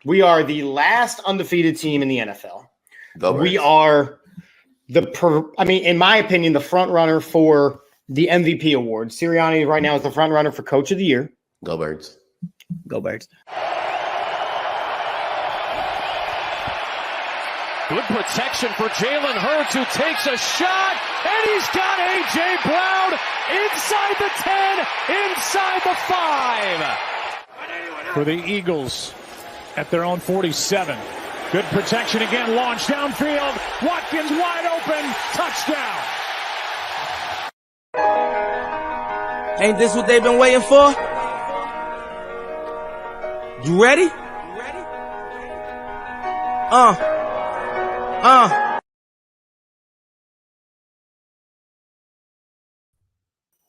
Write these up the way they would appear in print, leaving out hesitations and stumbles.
We are the last undefeated team in the NFL. We are in my opinion, the front runner for the MVP award. Sirianni right now is the front runner for Coach of the Year. Go Birds. Go Birds. Good protection for Jalen Hurts, who takes a shot, and he's got A.J. Brown inside the 10, inside the 5. For the Eagles at their own 47. Good protection again, launched downfield. Watkins wide open, touchdown. Ain't this what they've been waiting for? You ready?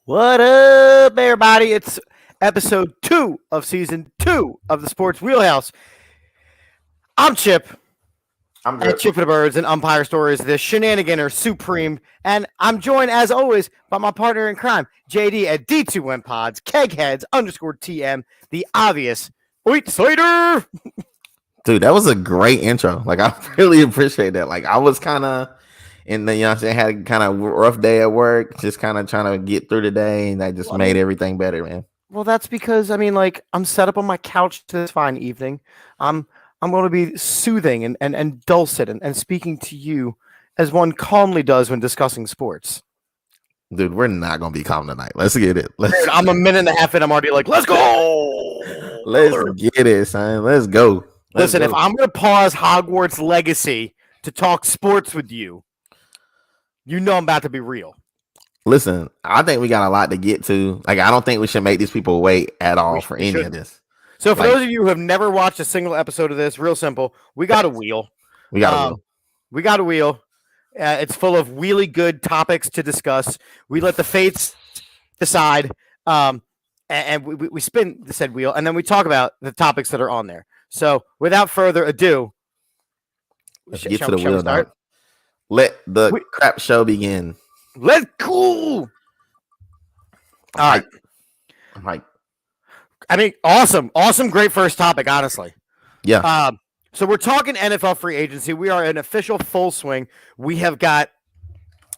What up, everybody? It's episode 2 of season 2 of the Sports Wheelhouse. I'm Chip. I'm at Chip for the Birds and Umpire Stories, the shenaniganer supreme. And I'm joined, as always, by my partner in crime, JD at D2M Pods, Kegheads _TM, the obvious Wheat Slater. Dude, that was a great intro. Like, I really appreciate that. Like, I was kind of in the, I had kind of rough day at work, just kind of trying to get through the day, and that just made everything better, man. Well, that's because, I'm set up on my couch this fine evening. I'm going to be soothing and dulcet and speaking to you as one calmly does when discussing sports. Dude, we're not going to be calm tonight. Let's get it. Dude, I'm a minute and a half in. I'm already like, let's go. Let's get it, son. Let's go. Listen, if I'm going to pause Hogwarts Legacy to talk sports with you, you know I'm about to be real. Listen, I think we got a lot to get to. Like, I don't think we should make these people wait at all for any of this. So for those of you who have never watched a single episode of this, real simple, we got a wheel. We got a wheel. It's full of really good topics to discuss. We let the fates decide, and we spin the said wheel, and then we talk about the topics that are on there. So without further ado, let's get to the wheel. Start? Let the crap show begin. Let's go. All right. I'm hyped. Awesome, great first topic, honestly. Yeah. So we're talking NFL free agency. We are in official full swing. We have got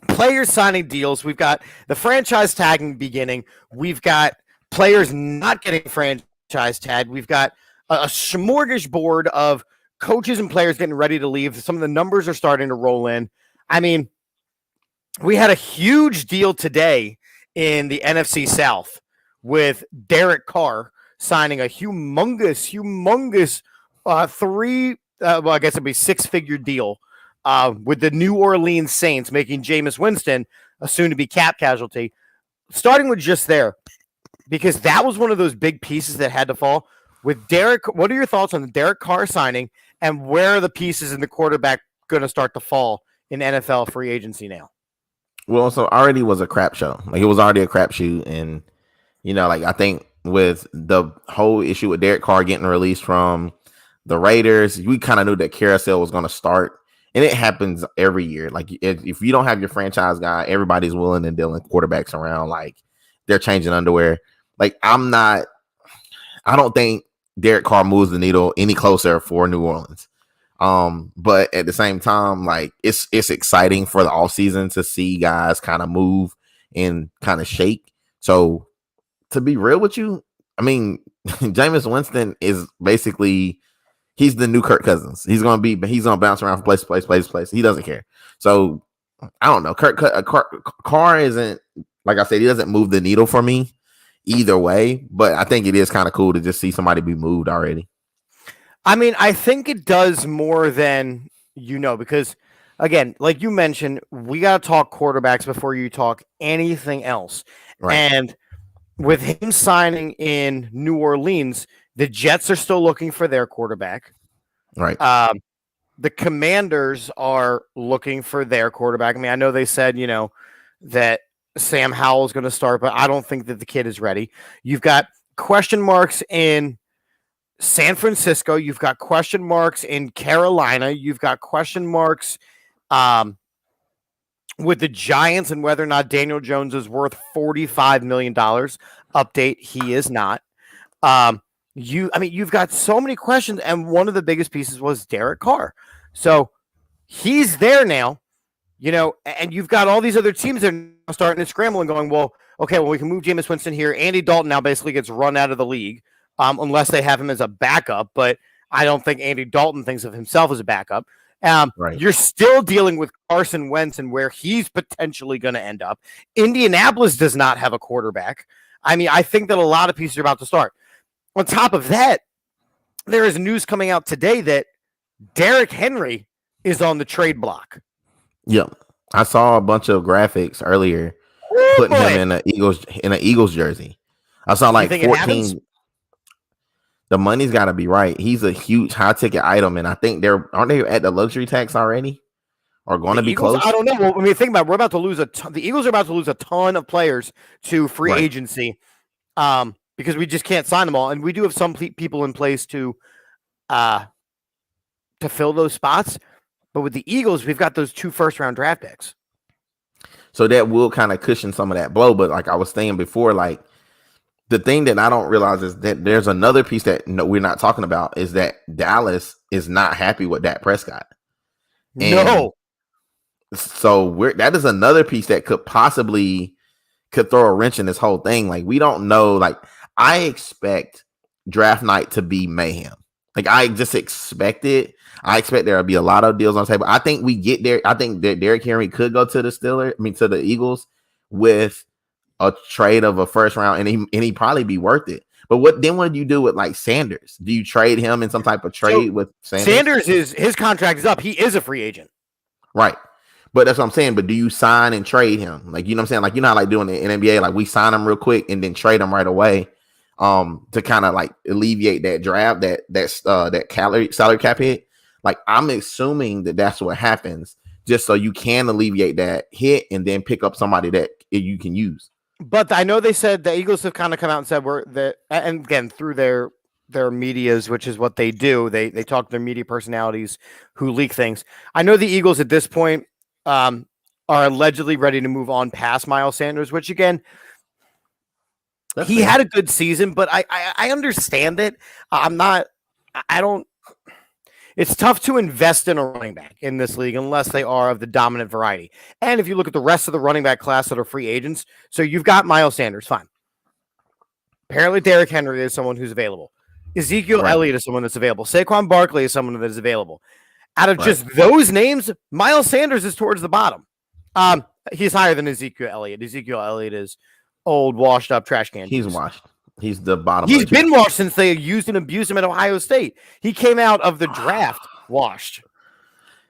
players signing deals. We've got the franchise tagging beginning. We've got players not getting franchise tagged. We've got a smorgasbord of coaches and players getting ready to leave. Some of the numbers are starting to roll in. We had a huge deal today in the NFC South with Derek Carr signing a humongous I guess it'd be 6-figure deal with the New Orleans Saints, making Jameis Winston a soon-to-be cap casualty. Starting with just there, because that was one of those big pieces that had to fall. With Derek, what are your thoughts on the Derek Carr signing, and where are the pieces in the quarterback going to start to fall in NFL free agency now? Well, so already was a crap show. Like, it was already a crapshoot, and I think with the whole issue with Derek Carr getting released from the Raiders, we kind of knew that carousel was going to start, and it happens every year. Like, if you don't have your franchise guy, everybody's willing and dealing quarterbacks around like they're changing underwear. Like, I don't think Derek Carr moves the needle any closer for New Orleans. But at the same time, like, it's exciting for the offseason to see guys kind of move and kind of shake. So, to be real with you, Jameis Winston is basically, he's the new Kirk Cousins. He's gonna bounce around from place to place. He doesn't care. So I don't know. Carr isn't, like I said, he doesn't move the needle for me either way. But I think it is kind of cool to just see somebody be moved already. I think it does more than because, again, like you mentioned, we got to talk quarterbacks before you talk anything else. Right. And with him signing in New Orleans, the Jets are still looking for their quarterback. Right. The Commanders are looking for their quarterback. I know they said, that Sam Howell is going to start, but I don't think that the kid is ready. You've got question marks in San Francisco. You've got question marks in Carolina. You've got question marks with the Giants and whether or not Daniel Jones is worth $45 million. Update, he is not. you've got so many questions, and one of the biggest pieces was Derek Carr. So he's there now, and you've got all these other teams that are now starting to scramble and going, well, okay, well, we can move Jameis Winston here. Andy Dalton now basically gets run out of the league, unless they have him as a backup, but I don't think Andy Dalton thinks of himself as a backup. Right. You're still dealing with Carson Wentz and where he's potentially going to end up. Indianapolis does not have a quarterback. I mean, I think that a lot of pieces are about to start. On top of that, there is news coming out today that Derrick Henry is on the trade block. Yep. I saw a bunch of graphics earlier putting him in an Eagles jersey. I saw like 14. The money's got to be right. He's a huge high ticket item, and I think aren't they at the luxury tax already, or going to be Eagles, close? I don't know. Well, when you think about it, we're about to lose the Eagles are about to lose a ton of players to free agency, because we just can't sign them all, and we do have some people in place to fill those spots. But with the Eagles, we've got those 2 first-round draft picks, so that will kind of cushion some of that blow. But like I was saying before, like, the thing that I don't realize is that there's another piece that we're not talking about is that Dallas is not happy with Dak Prescott. And so that is another piece that could throw a wrench in this whole thing. Like, we don't know. Like, I expect draft night to be mayhem. Like, I just expect it. I expect there will be a lot of deals on the table. I think we get there. I think that Derrick Henry could go to to the Eagles with a trade of a first round, and he probably be worth it. But what do you do with like Sanders? Do you trade him in some type of trade with Sanders? His contract is up. He is a free agent. Right. But that's what I'm saying. But do you sign and trade him? Like, you know what I'm saying? Like, how like doing it in NBA, like we sign him real quick and then trade him right away, to kind of like alleviate that draft, that salary cap hit. Like, I'm assuming that that's what happens, just so you can alleviate that hit and then pick up somebody that you can use. But I know they said the Eagles have kind of come out and said and again, through their medias, which is what they do. They talk to their media personalities who leak things. I know the Eagles at this point are allegedly ready to move on past Miles Sanders, which again, he had a good season, but I understand it. It's tough to invest in a running back in this league unless they are of the dominant variety. And if you look at the rest of the running back class that are free agents, so you've got Miles Sanders, fine. Apparently Derrick Henry is someone who's available. Ezekiel Elliott is someone that's available. Saquon Barkley is someone that is available. Out of just those names, Miles Sanders is towards the bottom. He's higher than Ezekiel Elliott. Ezekiel Elliott is old, washed up trash can. He's washed. He's the bottom. He's been washed since they used and abused him at Ohio State. He came out of the draft washed.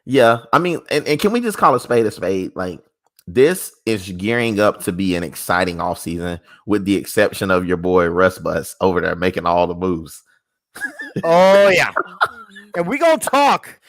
Yeah, I mean, and can we just call a spade a spade? Like, this is gearing up to be an exciting offseason, with the exception of your boy Russ Bus over there making all the moves. Oh, yeah. And we're going to talk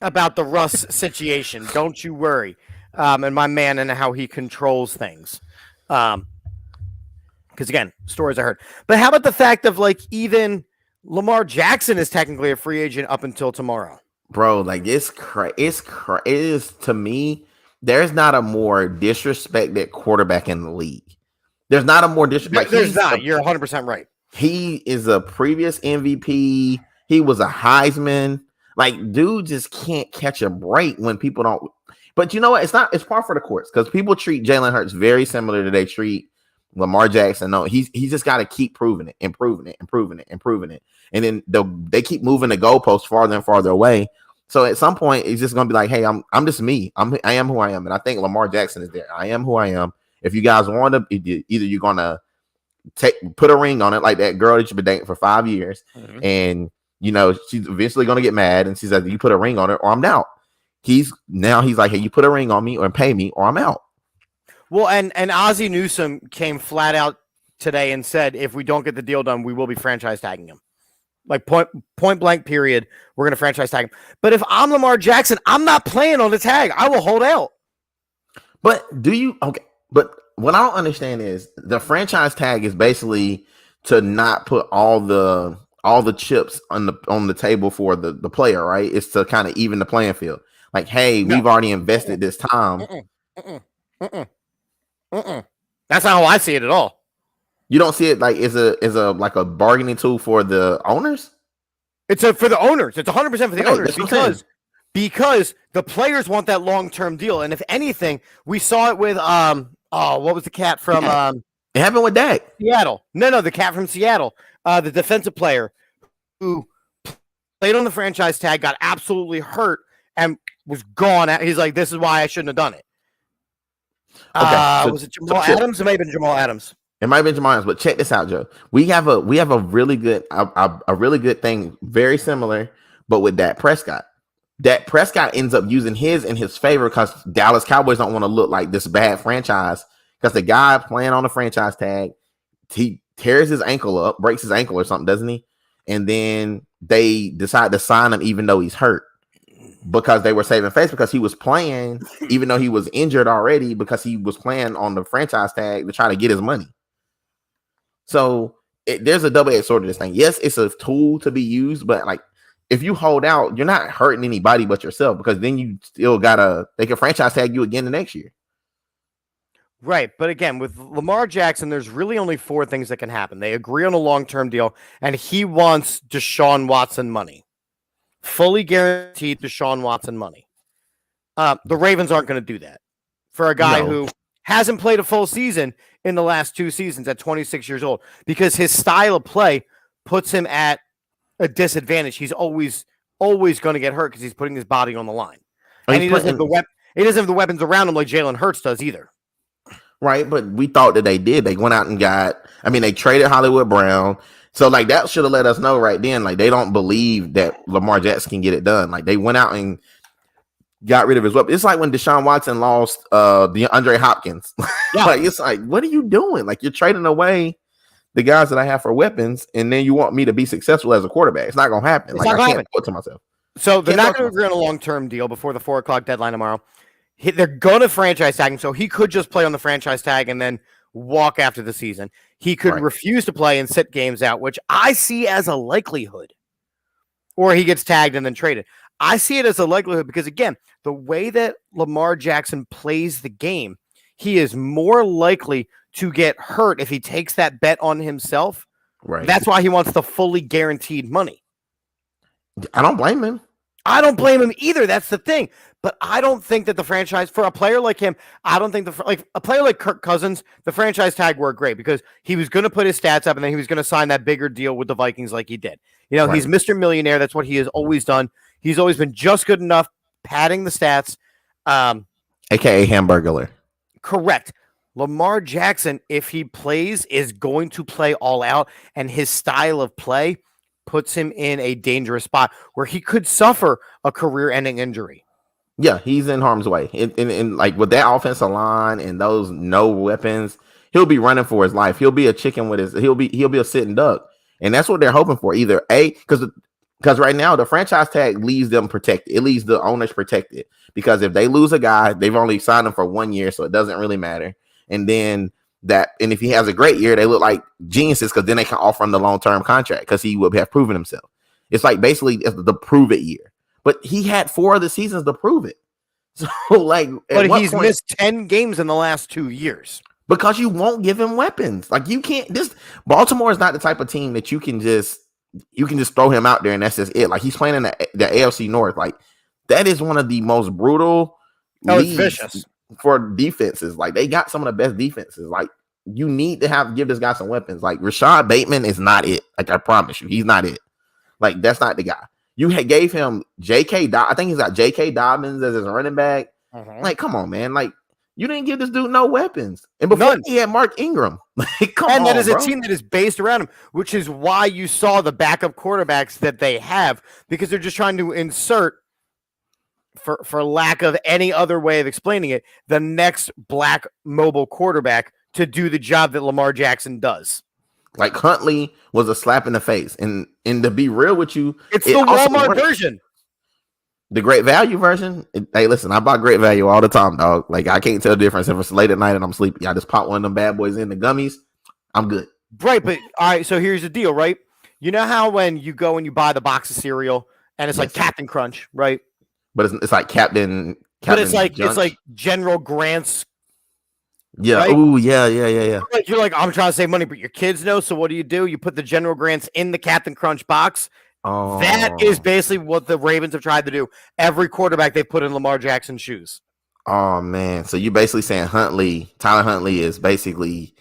about the Russ situation. Don't you worry. And my man and how he controls things. Because, again, stories I heard. But how about the fact of, like, even Lamar Jackson is technically a free agent up until tomorrow? Bro, like, it is, to me, there's not a more disrespected quarterback in the league. There's not a more disrespected. There's not. You're 100% right. He is a previous MVP. He was a Heisman. Like, dude just can't catch a break when people don't. But you know what? It's par for the course, because people treat Jalen Hurts very similar to they treat Lamar Jackson. No, he's just got to keep proving it, improving it. And then they keep moving the goalposts farther and farther away. So at some point, it's just going to be like, hey, I'm just me. I am who I am. And I think Lamar Jackson is there. I am who I am. If you guys want to, either you're going to put a ring on it, like that girl that you've been dating for 5 years. Mm-hmm. And, you know, she's eventually going to get mad. And she's like, you put a ring on it or I'm out. He's like, hey, you put a ring on me or pay me or I'm out. Well, and Ozzie Newsome came flat out today and said, if we don't get the deal done, we will be franchise tagging him. Like point blank period, we're going to franchise tag him. But if I'm Lamar Jackson, I'm not playing on the tag. I will hold out. But But what I don't understand is the franchise tag is basically to not put all the chips on the table for the player, right? It's to kind of even the playing field. Like, hey, we've already invested this time. That's not how I see it at all. You don't see it like is a like a bargaining tool for the owners? It's for the owners. It's 100% for the owners because the players want that long-term deal. And if anything, we saw it with what was the cat from it happened with Dak. Seattle. No, the cat from Seattle, the defensive player who played on the franchise tag, got absolutely hurt and was gone. He's like, this is why I shouldn't have done it. Okay, was it Jamal Adams? It might have been Jamal Adams. It might have been Jamal Adams, but check this out, Joe. We have a really good a really good thing, very similar, but with Dak Prescott. Dak Prescott ends up using his in his favor because Dallas Cowboys don't want to look like this bad franchise. Because the guy playing on the franchise tag, he tears his ankle up, breaks his ankle or something, doesn't he? And then they decide to sign him even though he's hurt. Because they were saving face because he was playing, even though he was injured already, because he was playing on the franchise tag to try to get his money. So there's a double-edged sword to this thing. Yes, it's a tool to be used, but like if you hold out, you're not hurting anybody but yourself because then you still they can franchise tag you again the next year. Right. But again, with Lamar Jackson, there's really only 4 things that can happen. They agree on a long-term deal, and he wants Deshaun Watson money. Fully guaranteed Deshaun Watson money. The Ravens aren't going to do that for a guy who hasn't played a full season in the last 2 seasons at 26 years old because his style of play puts him at a disadvantage. He's always going to get hurt because he's putting his body on the line. And he doesn't have the weapons around him like Jalen Hurts does either. Right, but we thought that they did. They went out and they traded Hollywood Brown. So, like, that should have let us know right then, like, they don't believe that Lamar Jackson can get it done. Like, they went out and got rid of his weapon. It's like when Deshaun Watson lost the Andre Hopkins. Yeah. Like, it's like, what are you doing? Like, you're trading away the guys that I have for weapons, and then you want me to be successful as a quarterback. It's not going to happen. Like, I can't do it to myself. So, they're not going to agree on a long-term deal before the 4 o'clock deadline tomorrow. They're going to franchise tag him, so he could just play on the franchise tag and then walk after the season. He could refuse to play and sit games out, which I see as a likelihood. Or he gets tagged and then traded. I see it as a likelihood because, again, the way that Lamar Jackson plays the game, he is more likely to get hurt if he takes that bet on himself. Right. That's why he wants the fully guaranteed money. I don't blame him. I don't blame him either. That's the thing. But I don't think that the franchise, for a player like him, I don't think a player like Kirk Cousins, the franchise tag worked great because he was going to put his stats up and then he was going to sign that bigger deal with the Vikings like he did. You know, He's Mr. Millionaire. That's what he has always done. He's always been just good enough, padding the stats. AKA Hamburglar. Correct. Lamar Jackson, if he plays, is going to play all out, and his style of play puts him in a dangerous spot where he could suffer a career-ending injury. Yeah, he's in harm's way. And like with that offensive line and those no weapons, he'll be running for his life. He'll be a chicken with he'll be a sitting duck. And that's what they're hoping for. Either because right now the franchise tag leaves them protected. It leaves the owners protected. Because if they lose a guy, they've only signed him for 1 year, so it doesn't really matter. And then if he has a great year, they look like geniuses because then they can offer him the long-term contract because he would have proven himself. It's like basically the prove it year. But he had 4 other seasons to prove it. So, like, but he's missed 10 games in the last 2 years because you won't give him weapons. Like, you can't. Baltimore is not the type of team that you can just throw him out there and that's just it. Like, he's playing in the AFC North. Like, that is one of the most brutal leagues vicious for defenses. Like, they got some of the best defenses. Like, you need to give this guy some weapons. Like, Rashad Bateman is not it. Like, I promise you, he's not it. Like, that's not the guy. You gave him I think he's got J.K. Dobbins as his running back. Mm-hmm. Like, come on, man. Like, you didn't give this dude no weapons. And before he had Mark Ingram. Like, come on, that is a team that is based around him, which is why you saw the backup quarterbacks that they have, because they're just trying to insert, for lack of any other way of explaining it, the next black mobile quarterback to do the job that Lamar Jackson does. Like, Huntley was a slap in the face. And to be real with you, it's the Walmart version. The great value version. Hey, listen, I buy great value all the time, dog. Like, I can't tell the difference if it's late at night and I'm sleepy. I just pop one of them bad boys in the gummies. I'm good. Right, but all right, so here's the deal, right? You know how when you go and you buy the box of cereal and it's like Captain Crunch, right? But it's like Captain but it's like Junch. General Grant's Yeah. Right? Oh, yeah. You're like, I'm trying to save money, but your kids know. So what do? You put the General Grants in the Captain Crunch box. Oh. That is basically what the Ravens have tried to do. Every quarterback they put in Lamar Jackson's shoes. Oh, man. So you basically saying Tyler Huntley is basically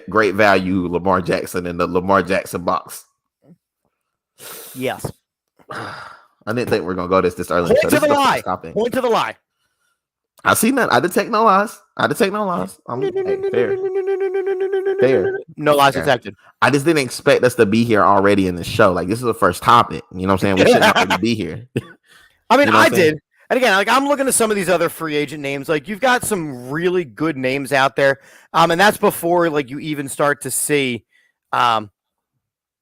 great value Lamar Jackson in the Lamar Jackson box. Yes. I didn't think we are going to go this early. Point to the lie. Point to the lie. I see that. I detect no lies. I'm fair. No lies detected. I just didn't expect us to be here already in the show. Like, this is the first topic. You know what I'm saying? We shouldn't already be here. I mean, I did. And again, like I'm looking at some of these other free agent names. Like you've got some really good names out there. And that's before like you even start to see like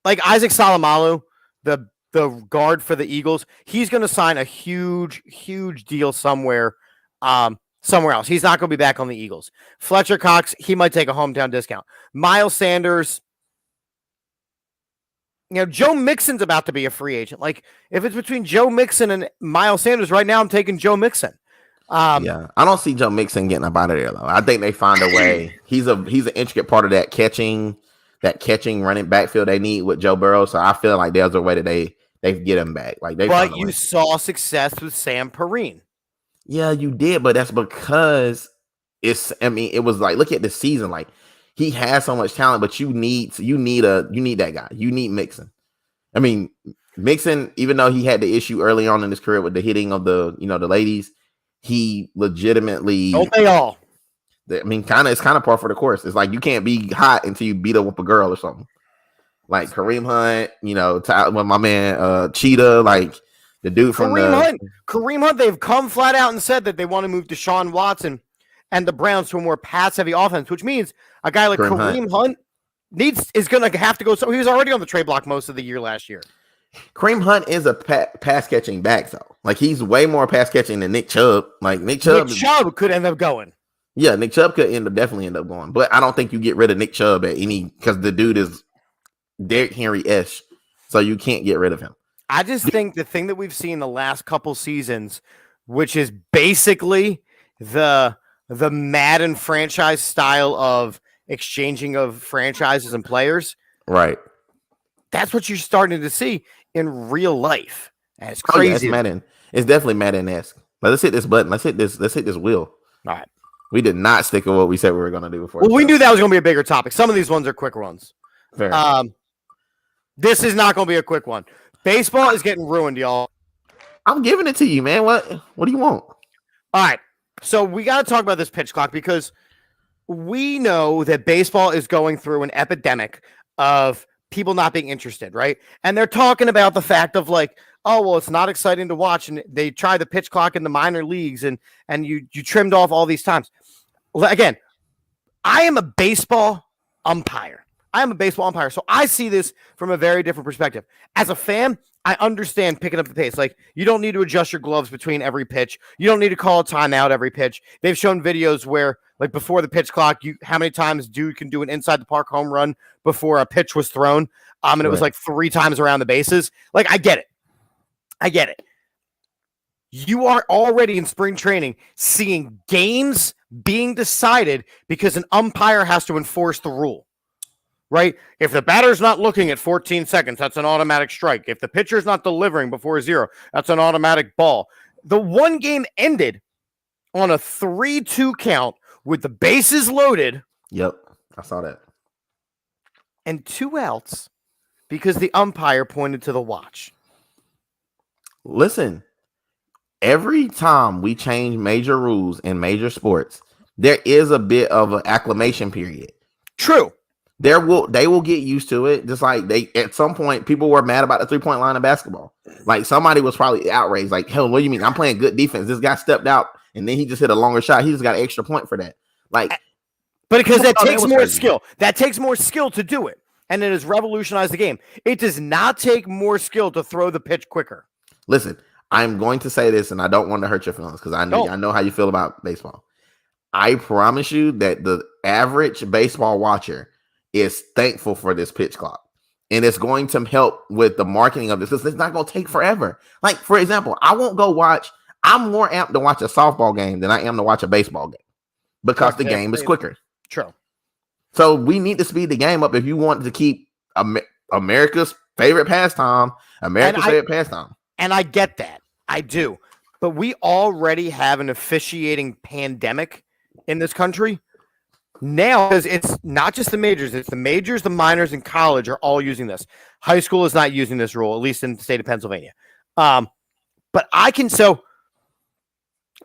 Isaac Salamalu, the guard for the Eagles. He's going to sign a huge deal somewhere else. He's not going to be back on the Eagles. Fletcher Cox, he might take a hometown discount. Miles Sanders, Joe Mixon's about to be a free agent. Like, if it's between Joe Mixon and Miles Sanders, right now I'm taking Joe Mixon. Yeah, I don't see Joe Mixon getting up out of there though. I think they find a way. He's an intricate part of that catching running backfield they need with Joe Burrow. So I feel like there's a way that they get him back. Like but you saw success with Sam Perrine. Yeah, you did, but that's because it was like, look at the season. Like, he has so much talent, but you need that guy. You need Mixon. I mean, Mixon, even though he had the issue early on in his career with the hitting of the ladies, he legitimately don't they all? I mean, it's kind of par for the course. It's like you can't be hot until you beat up a girl or something. Like Kareem Hunt, with my man Cheetah, like the dude from Kareem Hunt, they've come flat out and said that they want to move Deshaun Watson and the Browns to a more pass-heavy offense, which means a guy like Kareem Hunt is going to have to go. So he was already on the trade block most of the year last year. Kareem Hunt is a pass-catching back, though. Like, he's way more pass-catching than Nick Chubb. Like, Nick Chubb could end up going. Yeah, Nick Chubb could definitely end up going. But I don't think you get rid of Nick Chubb because the dude is Derrick Henry-ish. So you can't get rid of him. I just think the thing that we've seen the last couple seasons, which is basically the Madden franchise style of exchanging of franchises and players. Right. That's what you're starting to see in real life. And it's crazy. It's Madden. It's definitely Madden-esque. But let's hit this button. Let's hit this wheel. All right. We did not stick with what we said we were going to do before. Well, we knew that was going to be a bigger topic. Some of these ones are quick ones. Fair. This is not going to be a quick one. Baseball is getting ruined, y'all. I'm giving it to you, man. What do you want? All right. So we got to talk about this pitch clock because we know that baseball is going through an epidemic of people not being interested, right? And they're talking about the fact of like, oh, well, it's not exciting to watch. And they try the pitch clock in the minor leagues and you trimmed off all these times. Again, I am a baseball umpire. So I see this from a very different perspective. As a fan, I understand picking up the pace. Like, you don't need to adjust your gloves between every pitch. You don't need to call a timeout every pitch. They've shown videos where, like, before the pitch clock, how many times dude can do an inside the park home run before a pitch was thrown. And it was like 3 times around the bases. Like, I get it. You are already in spring training seeing games being decided because an umpire has to enforce the rule. Right? If the batter's not looking at 14 seconds, that's an automatic strike. If the pitcher's not delivering before 0, that's an automatic ball. The one game ended on a 3-2 count with the bases loaded. Yep, I saw that. And 2 outs because the umpire pointed to the watch. Listen, every time we change major rules in major sports, there is a bit of an acclimation period. True. They will get used to it. Just like at some point, people were mad about the 3-point line of basketball. Like, somebody was probably outraged. Like, hell, what do you mean? I'm playing good defense. This guy stepped out and then he just hit a longer shot. He just got an extra point for that. Like, but because that takes more skill. That takes more skill to do it. And it has revolutionized the game. It does not take more skill to throw the pitch quicker. Listen, I'm going to say this, and I don't want to hurt your feelings because I know how you feel about baseball. I promise you that the average baseball watcher is thankful for this pitch clock, and it's going to help with the marketing of this because it's not going to take forever. Like, for example, I'm more amped to watch a softball game than I am to watch a baseball game because the game is quicker. True. So we need to speed the game up if you want to keep America's favorite pastime, favorite pastime. And I get that. I do. But we already have an officiating pandemic in this country. Now, it's not just the majors. It's the majors, the minors, and college are all using this. High school is not using this rule, at least in the state of Pennsylvania. But I can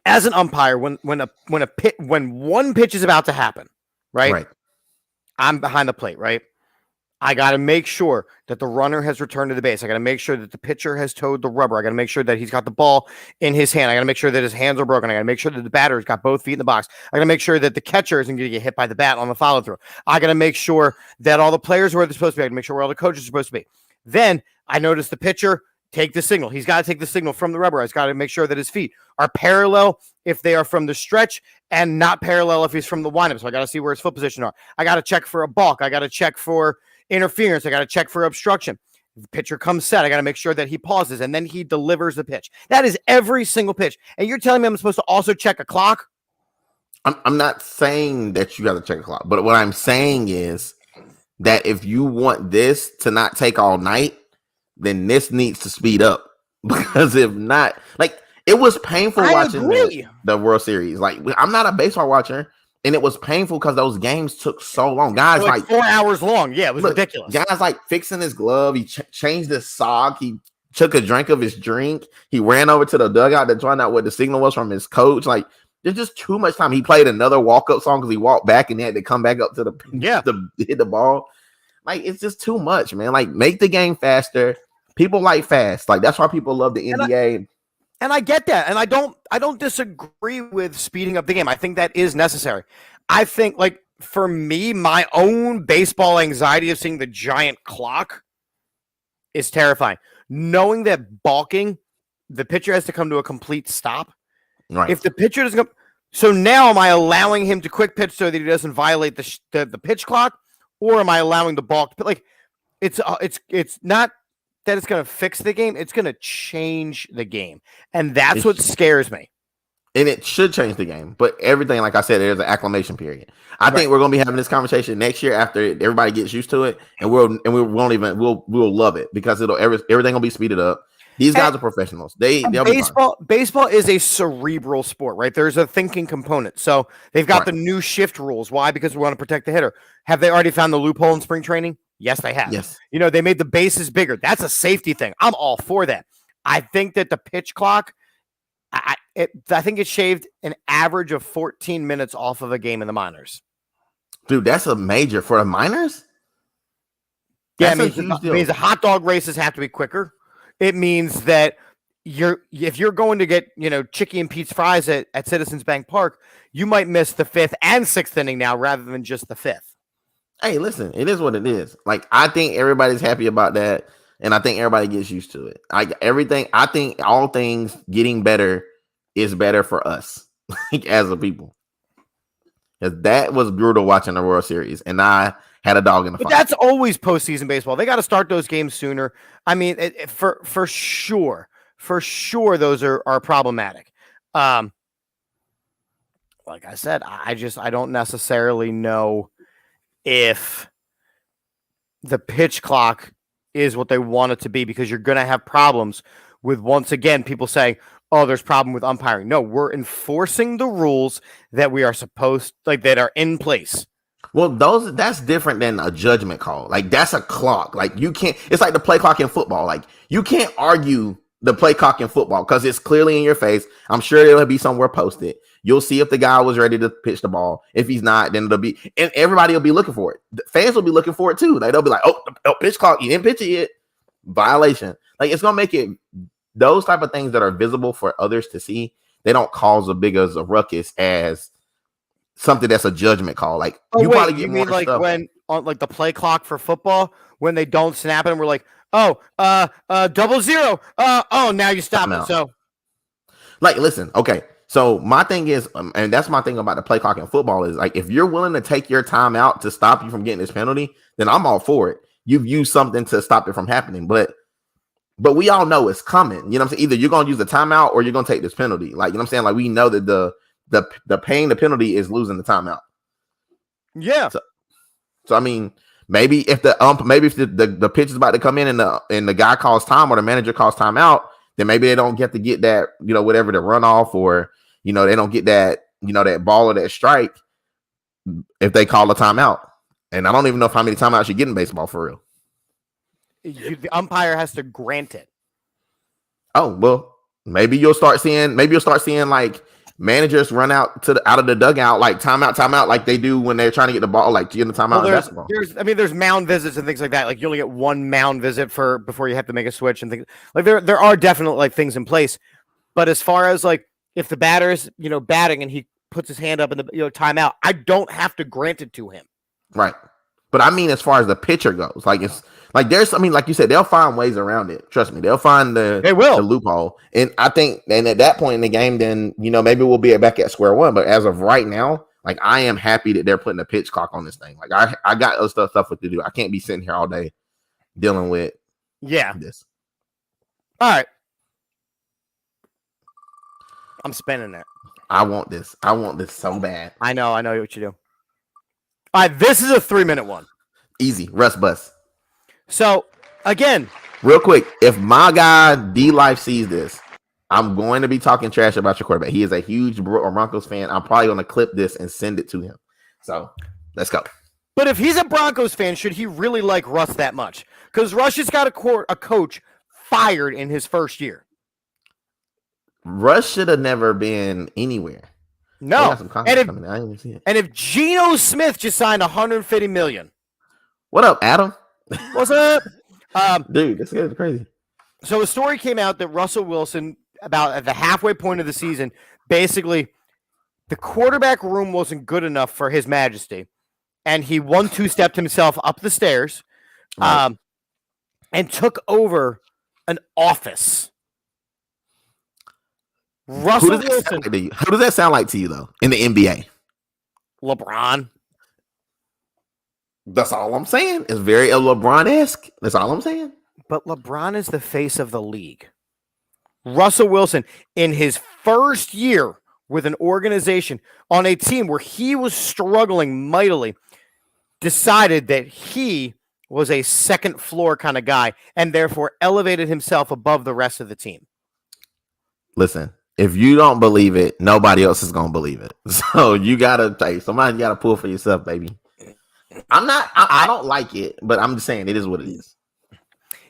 as an umpire, when one pitch is about to happen, right? I'm behind the plate, right? I got to make sure that the runner has returned to the base. I got to make sure that the pitcher has towed the rubber. I got to make sure that he's got the ball in his hand. I got to make sure that his hands are broken. I got to make sure that the batter's got both feet in the box. I got to make sure that the catcher isn't going to get hit by the bat on the follow through. I got to make sure that all the players are where they're supposed to be. I got to make sure where all the coaches are supposed to be. Then I notice the pitcher take the signal. He's got to take the signal from the rubber. He's got to make sure that his feet are parallel if they are from the stretch and not parallel if he's from the windup. So I got to see where his foot position are. I got to check for a balk. I got to check for interference. I got to check for obstruction. The pitcher comes set. I got to make sure that he pauses and then he delivers the pitch. That is every single pitch. And you're telling me I'm supposed to also check a clock? I'm not saying that you got to check a clock, but what I'm saying is that if you want this to not take all night, then this needs to speed up, because if not, like, it was painful watching the World Series. Like, I'm not a baseball watcher, and it was painful because those games took so long. Guys, like 4 hours long. Yeah, it was ridiculous. Guys like fixing his glove. He changed his sock. He took a drink of his drink. He ran over to the dugout to find out what the signal was from his coach. Like, there's just too much time. He played another walk-up song because he walked back and he had to come back up to to hit the ball. Like, it's just too much, man. Like, make the game faster. People like fast. Like, that's why people love the NBA. And I get that. And I don't disagree with speeding up the game. I think that is necessary. I think, like, for me, my own baseball anxiety of seeing the giant clock is terrifying. Knowing that balking, the pitcher has to come to a complete stop. Right. If the pitcher doesn't come, so now am I allowing him to quick pitch so that he doesn't violate the pitch clock, or am I allowing the balk? Like, it's not that it's going to fix the game. It's going to change the game, and that's what scares me. And it should change the game, but everything, like I said, there's an acclimation period. I think we're going to be having this conversation next year after everybody gets used to it, and we'll love it because everything will be speeded up. These guys are professionals. Baseball is a cerebral sport, right? There's a thinking component. So they've got the new shift rules. Why? Because we want to protect the hitter. Have they already found the loophole in spring training? Yes, they have. Yes. You know, they made the bases bigger. That's a safety thing. I'm all for that. I think that the pitch clock, I think it shaved an average of 14 minutes off of a game in the minors. Dude, that's a major for the minors? Yeah, it means the hot dog races have to be quicker. It means that if you're going to get, Chicky and Pete's fries at Citizens Bank Park, you might miss the 5th and 6th inning now rather than just the 5th. Hey, listen, it is what it is. Like, I think everybody's happy about that, and I think everybody gets used to it. I think all things getting better is better for us as a people. Because that was brutal watching the World Series, and I had a dog in the fight. But that's always postseason baseball. They got to start those games sooner. I mean, for sure, those are problematic. Like I said, I don't necessarily know if the pitch clock is what they want it to be, because you're going to have problems with, once again, people saying, oh, there's problem with umpiring. No, we're enforcing the rules that we are that are in place. Well, that's different than a judgment call. Like, that's a clock. Like, you can't, it's like the play clock in football. Like, you can't argue the play clock in football because it's clearly in your face. I'm sure it'll be somewhere posted. You'll see if the guy was ready to pitch the ball. If he's not, then it'll be, and everybody will be looking for it. The fans will be looking for it too. Like, they'll be like, oh, pitch clock, you didn't pitch it yet. Violation. Like, it's going to make it, those type of things that are visible for others to see, they don't cause as big as a ruckus as something that's a judgment call. Like, probably get you more mean like stuff. when on like the play clock for football, when they don't snap it and we're like, 0-0. Now you stop it. So, like, listen, okay. So my thing is, and that's my thing about the play clock in football is, like, if you're willing to take your time out to stop you from getting this penalty, then I'm all for it. You've used something to stop it from happening, but we all know it's coming. You know what I'm saying? Either you're going to use the timeout or you're going to take this penalty. Like, you know what I'm saying? Like, we know that the the paying the penalty is losing the timeout. Yeah. So I mean, maybe if the pitch is about to come in and the guy calls time or the manager calls timeout, then maybe they don't get to get that, whatever the runoff, or they don't get that, that ball or that strike if they call a timeout. And I don't even know how many timeouts you get in baseball for real. The umpire has to grant it. Oh, well, maybe you'll start seeing like managers run out of the dugout, like timeout, like they do when they're trying to get the ball, like to get the timeout in basketball. There's mound visits and things like that. Like you only get one mound visit before you have to make a switch and things like there are definitely like things in place. But as far as like if the batter is, batting and he puts his hand up in the timeout, I don't have to grant it to him. Right. But I mean, as far as the pitcher goes, like it's like like you said, they'll find ways around it. Trust me, they'll find the loophole. And I think, and at that point in the game, then maybe we'll be back at square one. But as of right now, like I am happy that they're putting a pitch clock on this thing. Like I got other stuff to do. I can't be sitting here all day dealing with this. All right, I'm spending it. I want this so bad. I know what you do. All right, this is a 3-minute one. Easy. Russ bus. So, again. Real quick, if my guy D-Life sees this, I'm going to be talking trash about your quarterback. He is a huge Broncos fan. I'm probably going to clip this and send it to him. So, let's go. But if he's a Broncos fan, should he really like Russ that much? Because Russ just got a coach fired in his first year. Russ should have never been anywhere. No, and if Geno Smith just signed $150 million, what up, Adam? What's up, dude? This is crazy. So a story came out that Russell Wilson, about at the halfway point of the season, basically the quarterback room wasn't good enough for His Majesty, and he 1-2-stepped himself up the stairs, and took over an office. Russell Wilson. Who does that sound like to you, though, in the NBA? LeBron. That's all I'm saying. It's very LeBron-esque. That's all I'm saying. But LeBron is the face of the league. Russell Wilson, in his first year with an organization on a team where he was struggling mightily, decided that he was a second floor kind of guy and therefore elevated himself above the rest of the team. Listen. If you don't believe it, nobody else is gonna believe it. So you gotta somebody gotta pull for yourself, baby. I don't like it, but I'm just saying it is what it is.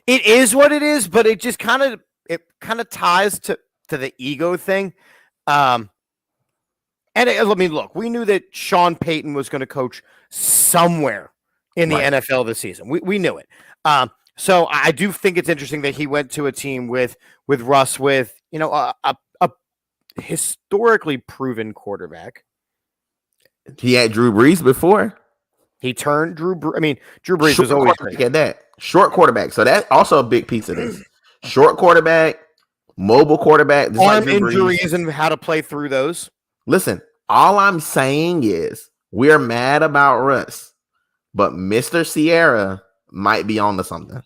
It is what it is, but it just kind of ties to the ego thing. And look, we knew that Sean Payton was going to coach somewhere in the NFL this season. We knew it. So I do think it's interesting that he went to a team with Russ, with a historically proven quarterback. He had Drew Brees before. He turned Drew Brees was always great. At that short quarterback. So that's also a big piece of this. Short quarterback, mobile quarterback, arm injuries and how to play through those. Listen, all I'm saying is we're mad about Russ, but Mr. Sierra might be on to something.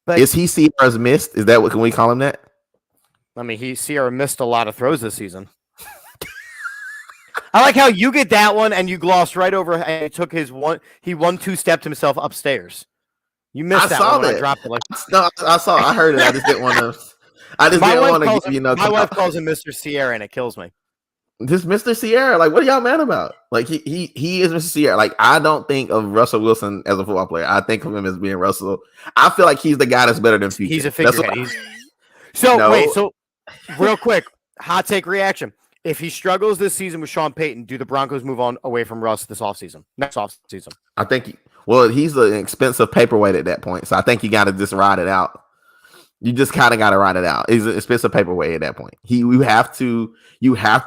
But is he Sierra's missed? Is that what can we call him that? I mean, Sierra missed a lot of throws this season. I like how you get that one and you glossed right over and he took his one. He 1-2-stepped himself upstairs. You missed that one when I dropped it. No, I heard it. I just didn't want to. My wife calls him Mr. Sierra and it kills me. This Mr. Sierra, like, what are y'all mad about? Like, he is Mr. Sierra. Like, I don't think of Russell Wilson as a football player. I think of him as being Russell. I feel like he's the guy that's better than Future. He's a figurehead. So real quick, hot take reaction. If he struggles this season with Sean Payton, do the Broncos move on away from Russ next offseason? I think he's an expensive paperweight at that point. So I think you got to just ride it out. You just kind of got to ride it out. He's an expensive paperweight at that point. You have to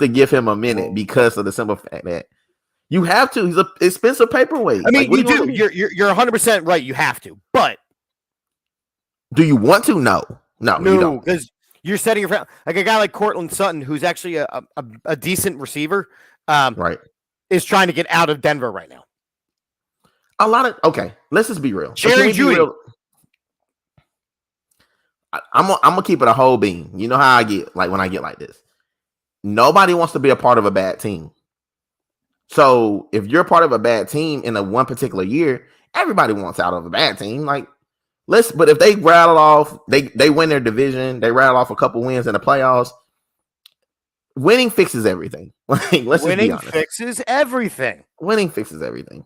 give him a minute because of the simple fact that you have to. He's an expensive paperweight. I mean, you do. You're 100% right. You have to. But do you want to? No, you don't. Because you're setting your friend like a guy like Cortland Sutton, who's actually a decent receiver, right? Is trying to get out of Denver right now. Let's just be real. Jerry Jeudy. I'm gonna keep it a whole bean. You know how I get like when I get like this. nobody wants to be a part of a bad team. So if you're part of a bad team in a one particular year, everybody wants out of a bad team. Like, but if they rattle off, they win their division, they rattle off a couple wins in the playoffs. Winning fixes everything. Like, let's just be honest. Fixes everything. Winning fixes everything.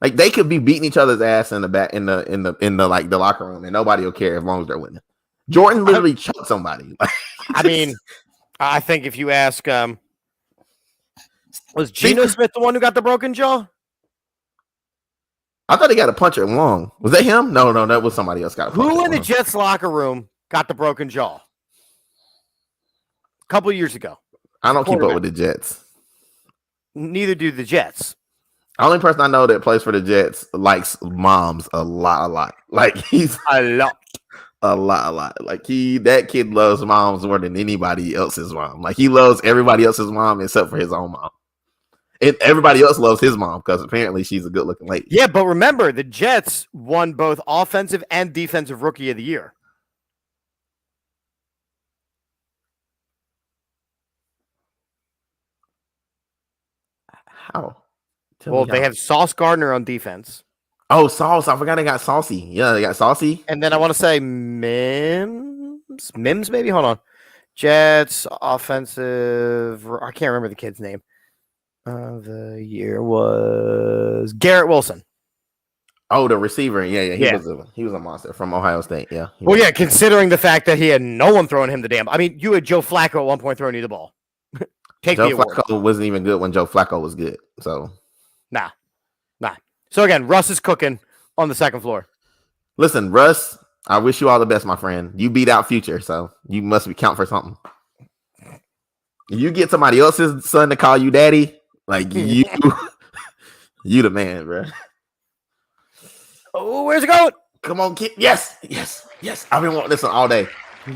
Like, they could be beating each other's ass in the back in the like the locker room, and nobody will care as long as they're winning. Jordan literally choked somebody. I mean, I think if you ask, was Geno Smith the one who got the broken jaw? I thought he got a puncher long. Was that him? No, that was somebody else. Who in the Jets locker room got the broken jaw? A couple of years ago. I don't keep up with the Jets. Neither do the Jets. The only person I know that plays for the Jets likes moms a lot. Like, he's a lot. Like, that kid loves moms more than anybody else's mom. Like, he loves everybody else's mom except for his own mom. And everybody else loves his mom because apparently she's a good looking lady. Yeah, but remember, the Jets won both offensive and defensive rookie of the year. How? Well, they have Sauce Gardner on defense. Oh, Sauce. I forgot they got Saucy. Yeah, they got Saucy. And then I want to say Mims, maybe? Hold on. Jets offensive. I can't remember the kid's name. The year was Garrett Wilson. Oh, the receiver. Yeah. He was a monster from Ohio State. Yeah. Well, yeah, considering the fact that he had no one throwing him the damn. I mean, you had Joe Flacco at one point throwing you the ball. Joe Flacco wasn't even good when Joe Flacco was good. So, nah. So again, Russ is cooking on the second floor. Listen, Russ, I wish you all the best, my friend. You beat out Future, so you must be count for something. You get somebody else's son to call you daddy, like you the man, bro. Oh, where's it going? Come on, kid. Yes. I've been wanting this one all day.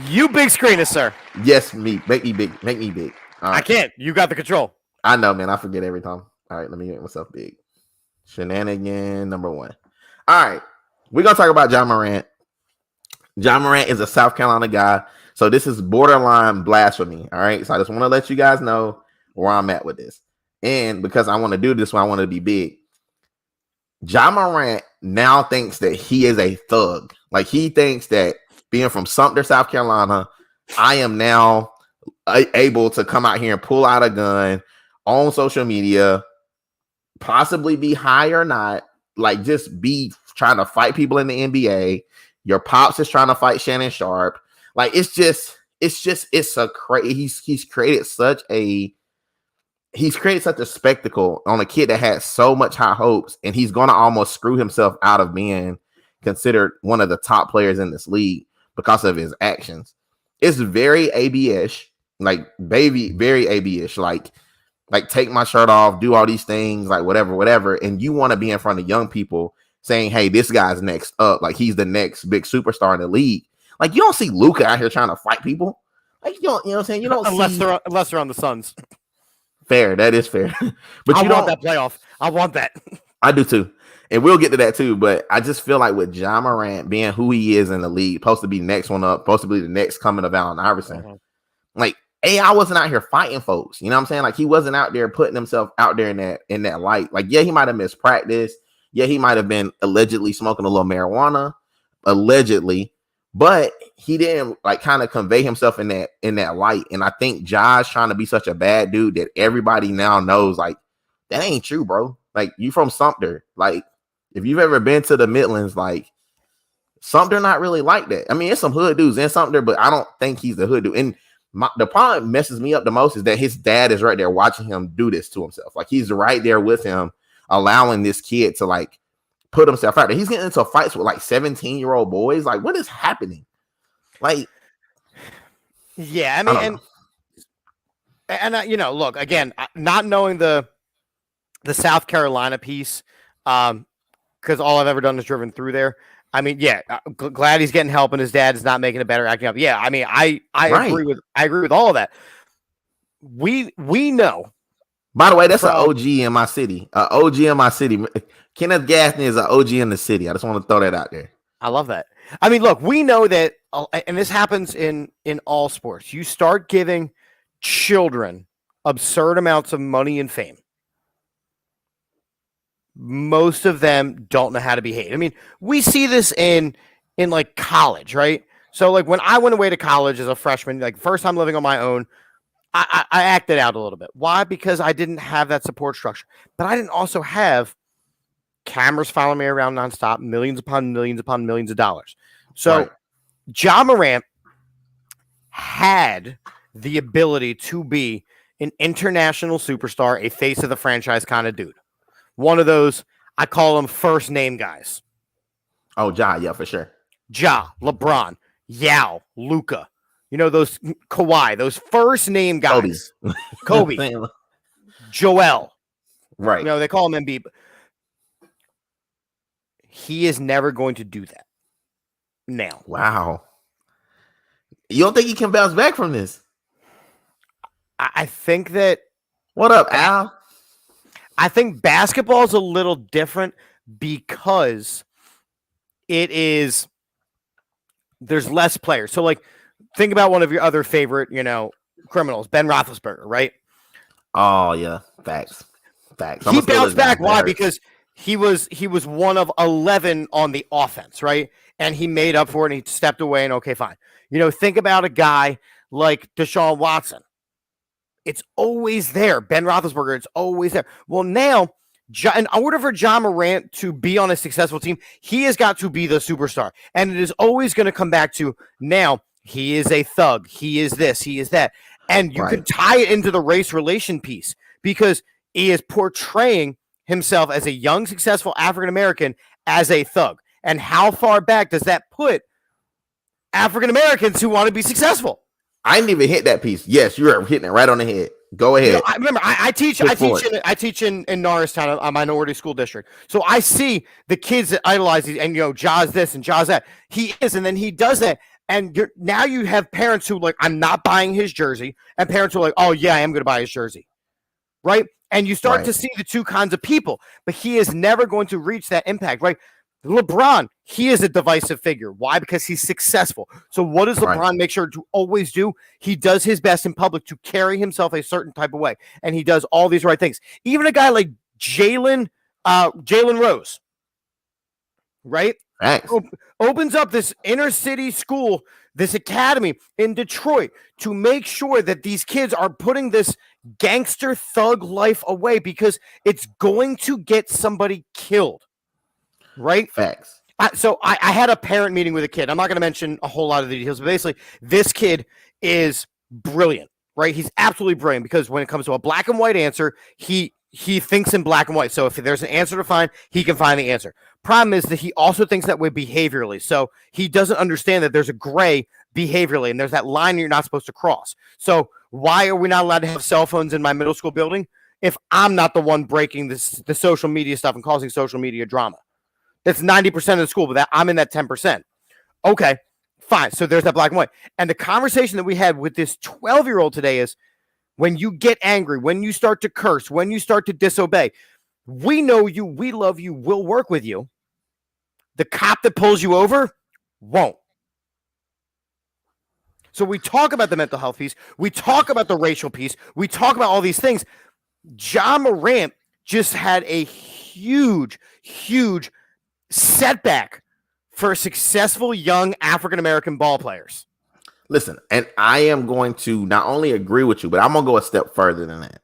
You big screener, sir. Yes, me. Make me big. Right. I can't. You got the control. I know, man. I forget every time. All right, let me make myself big. Shenanigan number 1. All right, we're gonna talk about John Morant. John Morant is a South Carolina guy, so this is borderline blasphemy. All right, so I just want to let you guys know where I'm at with this, and because I want to do this, I want to be big. John Morant now thinks that he is a thug. Like, he thinks that being from Sumter, South Carolina, I am now able to come out here and pull out a gun on social media, possibly be high or not, like just be trying to fight people in the NBA. Your pops is trying to fight Shannon Sharp. Like, it's a crazy. He's created such a spectacle on a kid that had so much high hopes, and he's gonna almost screw himself out of being considered one of the top players in this league because of his actions. It's very AB-ish, like very AB-ish, like take my shirt off, do all these things, like whatever. And you want to be in front of young people saying, hey, this guy's next up. Like, he's the next big superstar in the league. Like, you don't see Luka out here trying to fight people. Like, you know what I'm saying? You don't unless they're on the Suns. Fair. That is fair. But I want that playoff. I want that. I do too. And we'll get to that too. But I just feel like with John Morant being who he is in the league, supposed to be next one up, supposed to be the next coming of Allen Iverson. Like, AI wasn't out here fighting folks. You know what I'm saying? Like, he wasn't out there putting himself out there in that light. Like, yeah, he might have missed practice. Yeah, he might have been allegedly smoking a little marijuana, allegedly, but he didn't like kind of convey himself in that light. And I think Josh trying to be such a bad dude that everybody now knows, like, that ain't true, bro. Like, you from Sumter. Like, if you've ever been to the Midlands, like, Sumter not really like that. I mean, it's some hood dudes in Sumter, but I don't think he's the hood dude. And the problem that messes me up the most is that his dad is right there watching him do this to himself. Like, he's right there with him, allowing this kid to like put himself out there. He's getting into fights with like 17-year-old boys. Like, what is happening? Like, yeah, I mean, and you know, look, again, not knowing the South Carolina piece, because all I've ever done is driven through there. I mean, yeah, glad he's getting help and his dad is not making it better, acting up. Yeah, I mean, I agree with all of that. We know. By the way, that's an OG in my city. OG in my city. Kenneth Gaffney is an OG in the city. I just want to throw that out there. I love that. I mean, look, we know that, and this happens in all sports. You start giving children absurd amounts of money and fame, most of them don't know how to behave. I mean, we see this in like college, right? So like when I went away to college as a freshman, like first time living on my own, I acted out a little bit. Why? Because I didn't have that support structure, but I didn't also have cameras following me around nonstop, millions upon millions of dollars. So Right. Ja Morant had the ability to be an international superstar, a face of the franchise kind of dude. One of those, I call them first name guys. Oh, Ja, yeah, for sure. Ja, LeBron, Yao, Luka. You know, those Kawhi, those first name guys. Kobe. Joel. Right. You know, they call him Embiid. He is never going to do that now. Wow. You don't think he can bounce back from this? I think that. What up, Al? I think basketball is a little different because there's less players. So, like, think about one of your other favorite, criminals, Ben Roethlisberger, right? Oh yeah, facts. He bounced back. Why? Because he was one of 11 on the offense, right? And he made up for it and he stepped away and okay, fine. Think about a guy like Deshaun Watson. It's always there. Ben Roethlisberger, it's always there. Well, now, in order for Ja Morant to be on a successful team, he has got to be the superstar. And it is always going to come back to now, he is a thug. He is this. He is that. And you can tie it into the race relation piece because he is portraying himself as a young, successful African-American as a thug. And how far back does that put African-Americans who want to be successful? I didn't even hit that piece. Yes, you're hitting it right on the head. Go ahead. I teach in Norristown, a minority school district. So I see the kids that idolize these, and Ja's this and Ja's that. He is, and then he does that. And now you have parents who like, I'm not buying his jersey, and parents who are like, oh yeah, I am going to buy his jersey, right? And you start to see the two kinds of people, but he is never going to reach that impact, right? LeBron, he is a divisive figure. Why? Because he's successful. So what does LeBron make sure to always do? He does his best in public to carry himself a certain type of way, and he does all these right things. Even a guy like Jalen Rose, right? Opens up this inner city school, this academy in Detroit to make sure that these kids are putting this gangster thug life away because it's going to get somebody killed. Right? Facts. So I had a parent meeting with a kid. I'm not going to mention a whole lot of the details, but basically this kid is brilliant, right? He's absolutely brilliant because when it comes to a black and white answer, he thinks in black and white. So if there's an answer to find, he can find the answer. Problem is that he also thinks that way behaviorally. So he doesn't understand that there's a gray behaviorally and there's that line you're not supposed to cross. So why are we not allowed to have cell phones in my middle school building if I'm not the one breaking the social media stuff and causing social media drama? That's 90% of the school, but I'm in that 10%. Okay, fine. So there's that black and white. And the conversation that we had with this 12-year-old today is when you get angry, when you start to curse, when you start to disobey, we know you, we love you, we'll work with you. The cop that pulls you over won't. So we talk about the mental health piece. We talk about the racial piece. We talk about all these things. Ja Morant just had a huge setback for successful young African-American ball players. Listen, and I am going to not only agree with you, but I'm going to go a step further than that.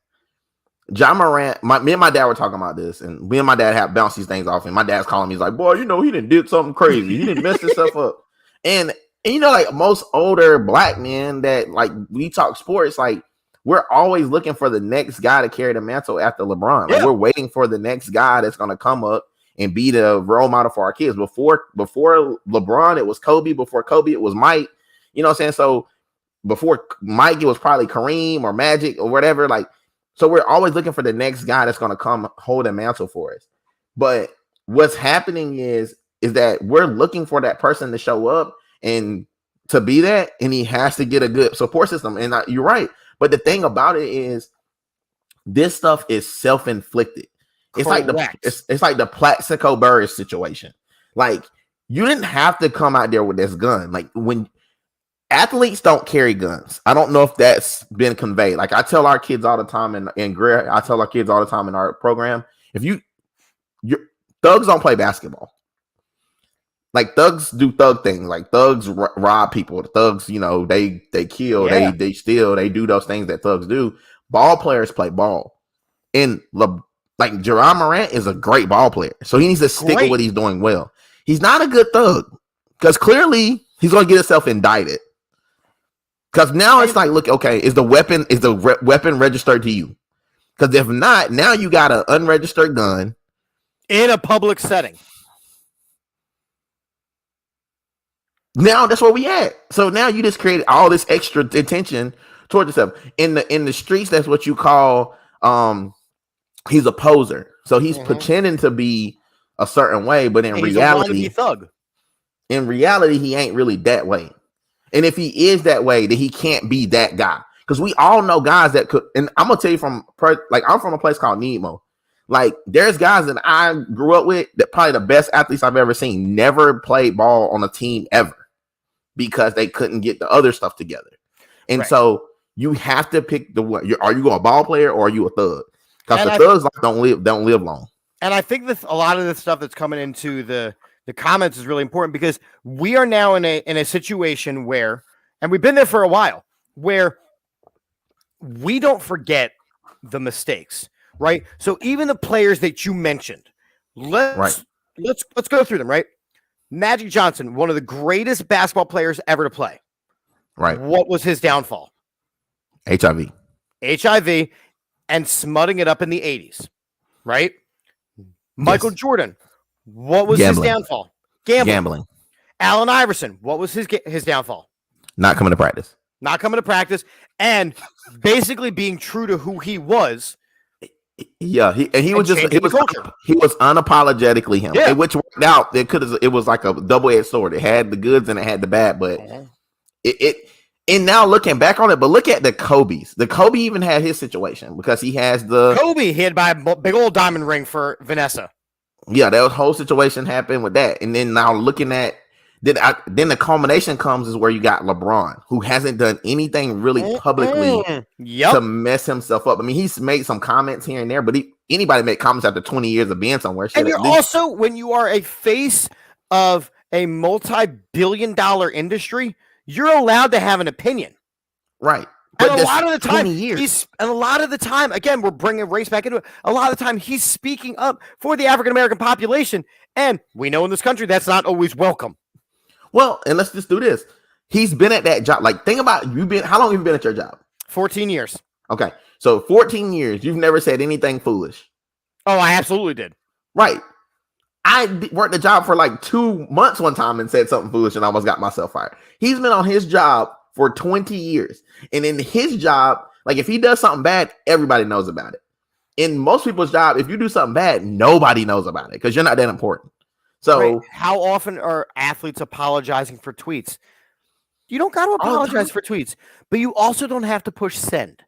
Ja Morant, me and my dad were talking about this, and me and my dad have bounced these things off, and my dad's calling me. He's like, boy, he did something crazy. He didn't mess himself up. And like most older black men that like we talk sports, like we're always looking for the next guy to carry the mantle after LeBron. Like, we're waiting for the next guy that's going to come up and be the role model for our kids. Before LeBron, it was Kobe. Before Kobe, it was Mike. You know what I'm saying? So before Mike, it was probably Kareem or Magic or whatever. Like, so we're always looking for the next guy that's going to come hold a mantle for us. But what's happening is that we're looking for that person to show up and to be that, and he has to get a good support system. And you're right. But the thing about it is this stuff is self-inflicted. It's like the Plaxico Burress situation. Like, you didn't have to come out there with this gun. Like, when athletes don't carry guns. I don't know if that's been conveyed. Like I tell our kids all the time in Greer, I tell our kids all the time in our program, if your thugs don't play basketball. Like thugs do thug things. Like thugs rob people. The thugs, they kill, they steal, they do those things that thugs do. Ball players play ball. And like Jerron Morant is a great ball player. So he needs to stick with what he's doing well. He's not a good thug. Because clearly he's going to get himself indicted. Because now it's like, look, okay, is the weapon registered to you? Because if not, now you got an unregistered gun in a public setting. Now that's where we at. So now you just created all this extra attention towards yourself. In the streets, that's what you call he's a poser. So he's pretending to be a certain way, but in reality, thug. In reality, he ain't really that way. And if he is that way, then he can't be that guy. Because we all know guys that could. And I'm gonna tell you I'm from a place called Nemo. Like there's guys that I grew up with that probably the best athletes I've ever seen never played ball on a team ever because they couldn't get the other stuff together. And so you have to pick are you a ball player or are you a thug? Because the thugs don't live long. And I think that a lot of the stuff that's coming into the comments is really important because we are now in a situation where, and we've been there for a while, where we don't forget the mistakes, right? So even the players that you mentioned, let's go through them, right? Magic Johnson, one of the greatest basketball players ever to play. Right. What was his downfall? HIV and smutting it up in the 80s, right? Michael Jordan, what was his downfall? Gambling. Allen Iverson, what was his downfall? Not coming to practice. And basically being true to who he was. Yeah, he was unapologetically him, which worked out. It was like a double-edged sword. It had the goods and it had the bad, but and now looking back on it, but look at the Kobe's. The Kobe even had his situation because he has the Kobe hid by a big old diamond ring for Vanessa. Yeah, that whole situation happened with that, and then now looking at then the culmination comes is where you got LeBron, who hasn't done anything really publicly to mess himself up. I mean, he's made some comments here and there, but anybody make comments after 20 years of being somewhere. And you're also, when you are a face of a multi-billion-dollar industry, you're allowed to have an opinion, right? But and a lot of the time, again, we're bringing race back into it. A lot of the time, he's speaking up for the African American population, and we know in this country that's not always welcome. Well, and let's just do this. He's been at that job. Like, think about how long have you been at your job? 14 years. Okay. So 14 years, you've never said anything foolish. Oh, I absolutely did. Right. I worked the job for like 2 months one time and said something foolish and almost got myself fired. He's been on his job for 20 years. And in his job, like if he does something bad, everybody knows about it. In most people's job, if you do something bad, nobody knows about it because you're not that important. So how often are athletes apologizing for tweets? You don't got to apologize for tweets, but you also don't have to push send.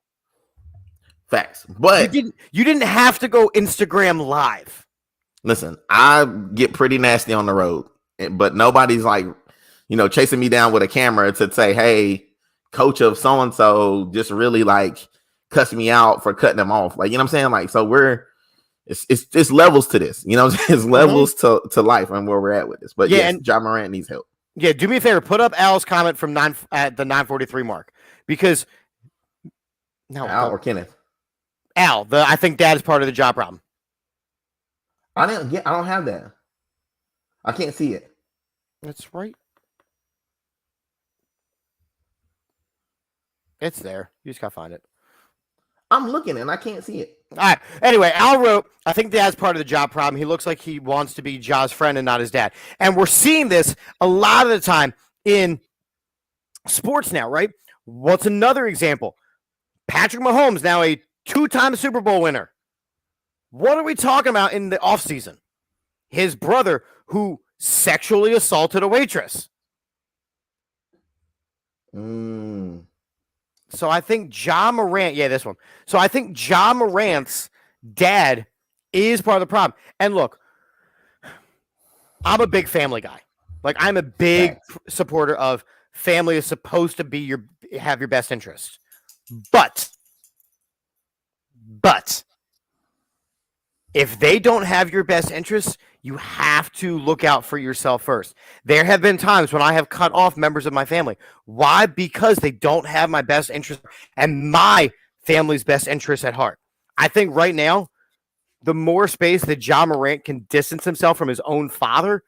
Facts. But you didn't have to go Instagram live. Listen, I get pretty nasty on the road, but nobody's like, chasing me down with a camera to say, hey, coach of so-and-so just really like cussed me out for cutting them off. Like, you know what I'm saying? Like, so it's levels to this, it's levels to life and where we're at with this. But and Ja Morant needs help. Yeah, do me a favor, put up Al's comment from at the 9:43 mark because Al or Kenneth. Al, I think that is part of the job problem. I don't have that. I can't see it. That's right. It's there. You just gotta find it. I'm looking and I can't see it. All right. Anyway, Al wrote, I think that's part of the job problem. He looks like he wants to be Ja's friend and not his dad. And we're seeing this a lot of the time in sports now, right? What's another example? Patrick Mahomes, now a 2-time Super Bowl winner. What are we talking about in the offseason? His brother who sexually assaulted a waitress. So I think Ja Morant, this one. So I think Ja Morant's dad is part of the problem. And look, I'm a big family guy. Like I'm a big supporter of family is supposed to have your best interest. But if they don't have your best interests, you have to look out for yourself first. There have been times when I have cut off members of my family. Why? Because they don't have my best interest and my family's best interests at heart. I think right now, the more space that Ja Morant can distance himself from his own father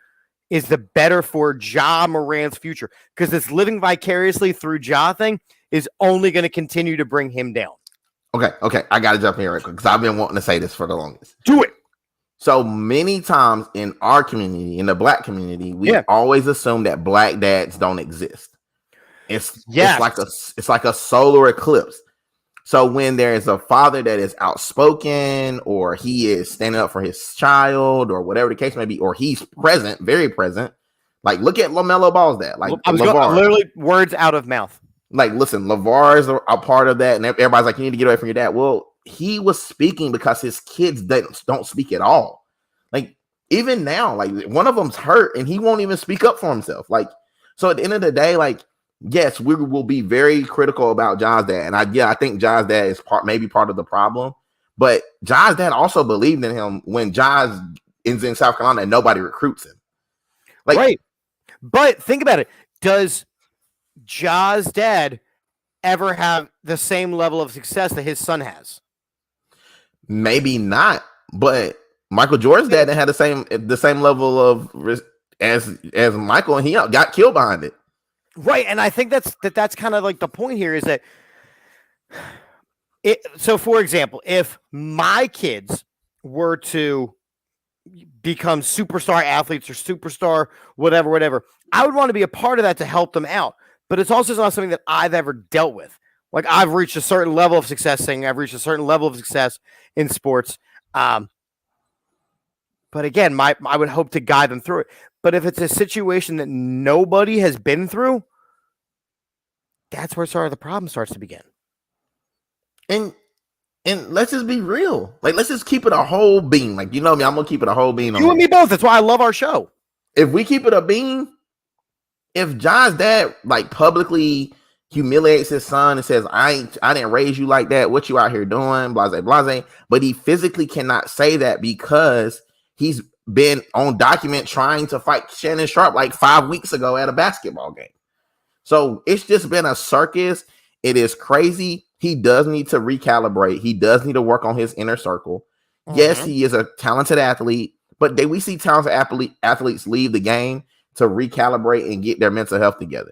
is the better for Ja Morant's future. Because this living vicariously through Ja thing is only going to continue to bring him down. Okay. I got to jump in here right quick because I've been wanting to say this for the longest. Do it. So many times in our community, in the black community, we always assume that black dads don't exist. It's like a solar eclipse. So when there is a father that is outspoken, or he is standing up for his child, or whatever the case may be, or he's present, very present. Like, look at LaMelo Ball's dad. Like, I was literally words out of mouth. Like, listen, LeVar is a part of that, and everybody's like, you need to get away from your dad. Well, he was speaking because his kids don't speak at all. Like, even now, like, one of them's hurt, and he won't even speak up for himself. Like, so at the end of the day, like, yes, we will be very critical about Ja's dad, and I think Ja's dad is maybe part of the problem. But Ja's dad also believed in him when Ja is in South Carolina and nobody recruits him. Like, right. But think about it. Does Ja's dad ever have the same level of success that his son has? Maybe not, but Michael Jordan's dad had the same level of risk as Michael, and he got killed behind it. Right, and I think that's kind of like the point here is that. So, for example, if my kids were to become superstar athletes or superstar whatever, I would want to be a part of that to help them out. But it's also not something that I've ever dealt with. Like, I've reached a certain level of success singing. I've reached a certain level of success in sports. But again, I would hope to guide them through it. But if it's a situation that nobody has been through, that's where the problem starts to begin. And let's just be real. Like, let's just keep it a whole bean. Like, you know me, I'm gonna keep it a whole bean. You and me both. That's why I love our show. If we keep it a bean, if John's dad like publicly humiliates his son and says, I didn't raise you like that, what you out here doing, blase, but he physically cannot say that because he's been on document trying to fight Shannon Sharp like 5 weeks ago at a basketball game. So it's just been a circus. It is crazy. He does need to recalibrate. He does need to work on his inner circle. Mm-hmm. Yes, he is a talented athlete, but we see talented athletes leave the game to recalibrate and get their mental health together.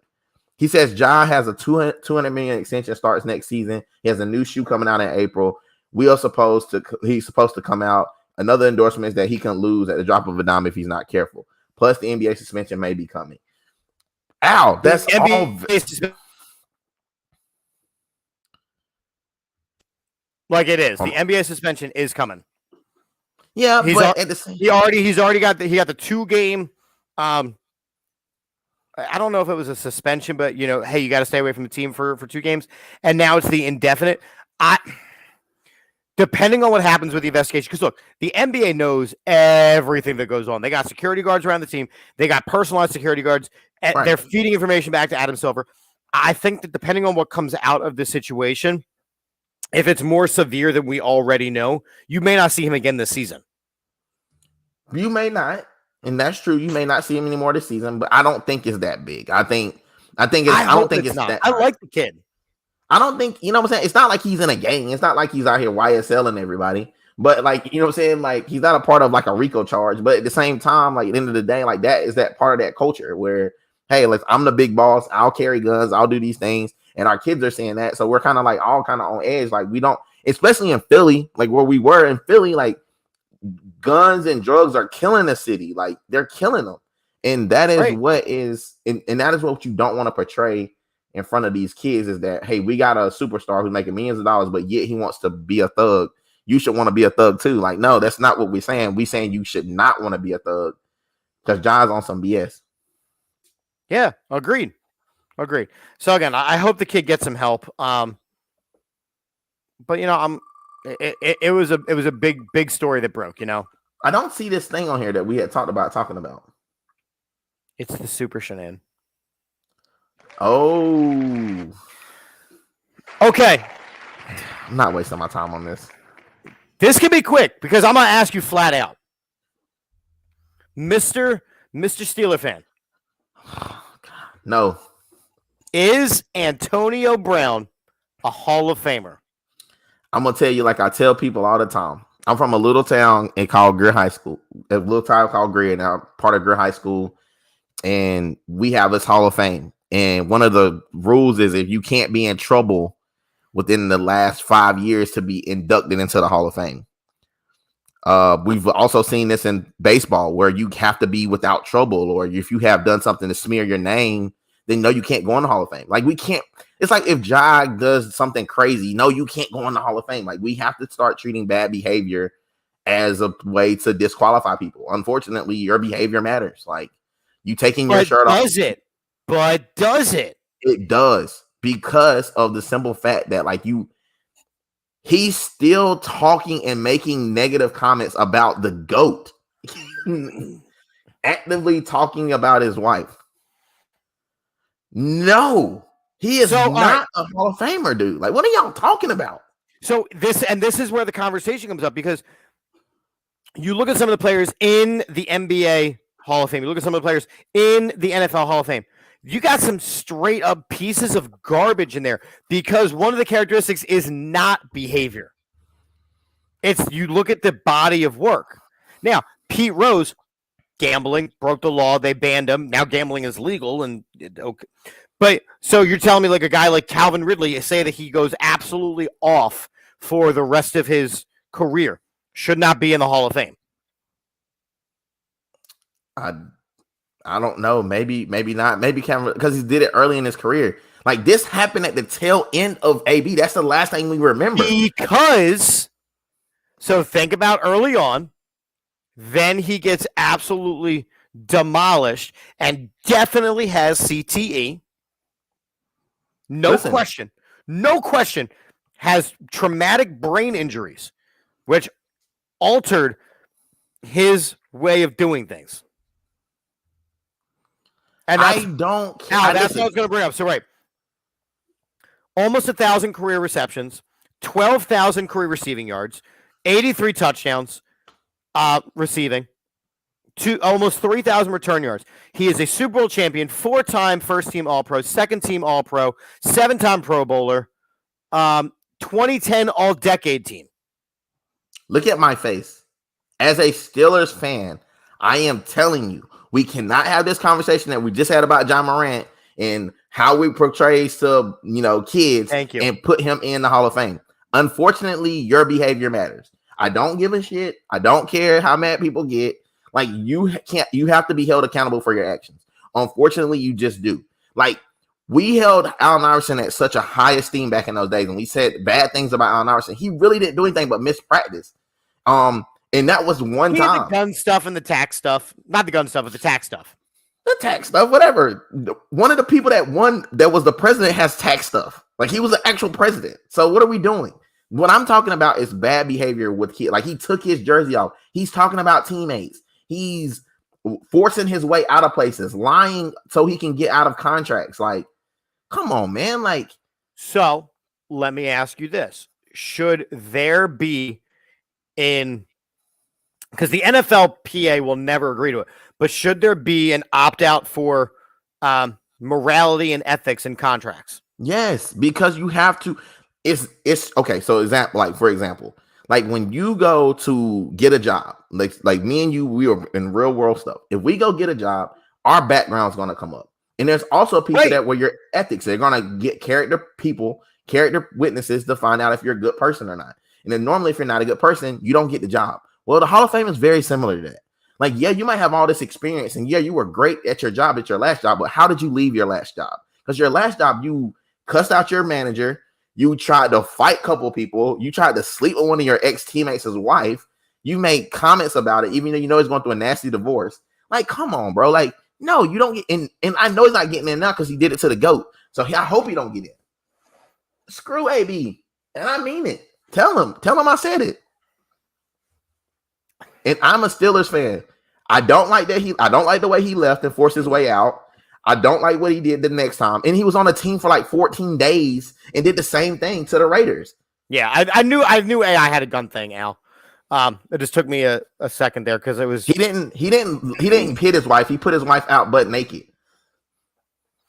He says Ja has a $200 million extension, starts next season. He has a new shoe coming out in April. He's supposed to come out. Another endorsement is that he can lose at the drop of a dime if he's not careful. Plus, the NBA suspension may be coming. Ow, that's all. Like it is. The NBA suspension is coming. Yeah, he's already got the 2-game. I don't know if it was a suspension, but hey, you got to stay away from the team for 2 games, and now it's the indefinite. Depending on what happens with the investigation, because look, the NBA knows everything that goes on. They got security guards around the team. They got personalized security guards. Right. They're feeding information back to Adam Silver. I think that depending on what comes out of this situation, if it's more severe than we already know, you may not see him again this season. You may not, and that's true. You may not see him anymore this season, but I don't think it's that big. I don't think it's that. I like the kid. I don't think, you know what I'm saying? It's not like he's in a gang. It's not like he's out here YSLing everybody. But like, you know what I'm saying? Like, he's not a part of like a RICO charge. But at the same time, like at the end of the day, like that is that part of that culture where, hey, I'm the big boss. I'll carry guns. I'll do these things. And our kids are saying that. So we're kind of like all kind of on edge. Like we don't, especially in Philly, like where we were in Philly, like guns and drugs are killing the city. Like they're killing them. And that is right. What is, and that is what you don't want to portray in front of these kids is that, hey, we got a superstar who's making millions of dollars, but yet he wants to be a thug. You should want to be a thug too. Like, no, that's not what we're saying. We're saying you should not want to be a thug because John's on some BS. Yeah, agreed. So again, I hope the kid gets some help. But it was a big story that broke. I don't see this thing on here that we had talking about. It's the Super Shenan. Oh. Okay. I'm not wasting my time on this. This can be quick because I'm going to ask you flat out. Mr. Steeler fan. No. Is Antonio Brown a Hall of Famer? I'm going to tell you like I tell people all the time. I'm from a little town called Greer High School. A little town called Greer, and I'm part of Greer High School. And we have this Hall of Fame. And one of the rules is if you can't be in trouble within the last 5 years to be inducted into the Hall of Fame. We've also seen this in baseball where you have to be without trouble, or if you have done something to smear your name, then no, you can't go in the Hall of Fame. Like we can't. It's like if Jag does something crazy, no, you can't go in the Hall of Fame. Like we have to start treating bad behavior as a way to disqualify people. Unfortunately, your behavior matters. Like you taking your shirt off. Does it? But does it? It does, because of the simple fact that like he's still talking and making negative comments about the GOAT. Actively talking about his wife. No, he is not a Hall of Famer, dude. Like, what are y'all talking about? So this is where the conversation comes up, because you look at some of the players in the NBA Hall of Fame. You look at some of the players in the NFL Hall of Fame. You got some straight up pieces of garbage in there, because one of the characteristics is not behavior. It's you look at the body of work. Now, Pete Rose, gambling, broke the law. They banned him. Now gambling is legal. And okay. But so you're telling me like a guy like Calvin Ridley, say that he goes absolutely off for the rest of his career, should not be in the Hall of Fame. I don't know. Maybe not. Maybe Cameron, because he did it early in his career. Like this happened at the tail end of AB. That's the last thing we remember. Because, so think about early on, then he gets absolutely demolished and definitely has CTE. No question. Has traumatic brain injuries, which altered his way of doing things. And that's what I was going to bring up. So, right. Almost 1,000 career receptions, 12,000 career receiving yards, 83 touchdowns receiving, almost 3,000 return yards. He is a Super Bowl champion, 4-time first-team All-Pro, second-team All-Pro, 7-time Pro Bowler, 2010 All-Decade team. Look at my face. As a Steelers fan, I am telling you, we cannot have this conversation that we just had about John Morant and how we portray to, kids and put him in the Hall of Fame. Unfortunately, your behavior matters. I don't give a shit. I don't care how mad people get. Like you have to be held accountable for your actions. Unfortunately, you just do. Like we held Allen Iverson at such a high esteem back in those days, and we said bad things about Allen Iverson. He really didn't do anything but miss practice. And that was one time. The gun stuff and the tax stuff. Not the gun stuff, but the tax stuff. The tax stuff, whatever. One of the people that was the president has tax stuff. Like he was an actual president. So what are we doing? What I'm talking about is bad behavior with kids. Like he took his jersey off. He's talking about teammates. He's forcing his way out of places, lying so he can get out of contracts. Like, come on, man. Like, so let me ask you this. Should there be because the NFLPA will never agree to it, but should there be an opt-out for morality and ethics in contracts? Yes, because you have to. It's okay. So for example, like when you go to get a job, like me and you, we are in real world stuff. If we go get a job, our background's going to come up. And there's also people that where your ethics, they're going to get character witnesses to find out if you're a good person or not. And then normally if you're not a good person, you don't get the job. Well, the Hall of Fame is very similar to that. Like, yeah, you might have all this experience and yeah, you were great at your job, at your last job, but how did you leave your last job? Because your last job, you cussed out your manager. You tried to fight a couple people. You tried to sleep with one of your ex-teammates' wife. You made comments about it, even though you know he's going through a nasty divorce. Like, come on, bro. Like, no, you don't get in. And I know he's not getting in now because he did it to the GOAT. So I hope he don't get in. Screw AB. And I mean it. Tell him I said it. And I'm a Steelers fan. I don't like the way he left and forced his way out. I don't like what he did the next time. And he was on a team for like 14 days and did the same thing to the Raiders. Yeah, I knew AI had a gun thing, Al. It just took me a second there because it was he didn't hit his wife. He put his wife out butt naked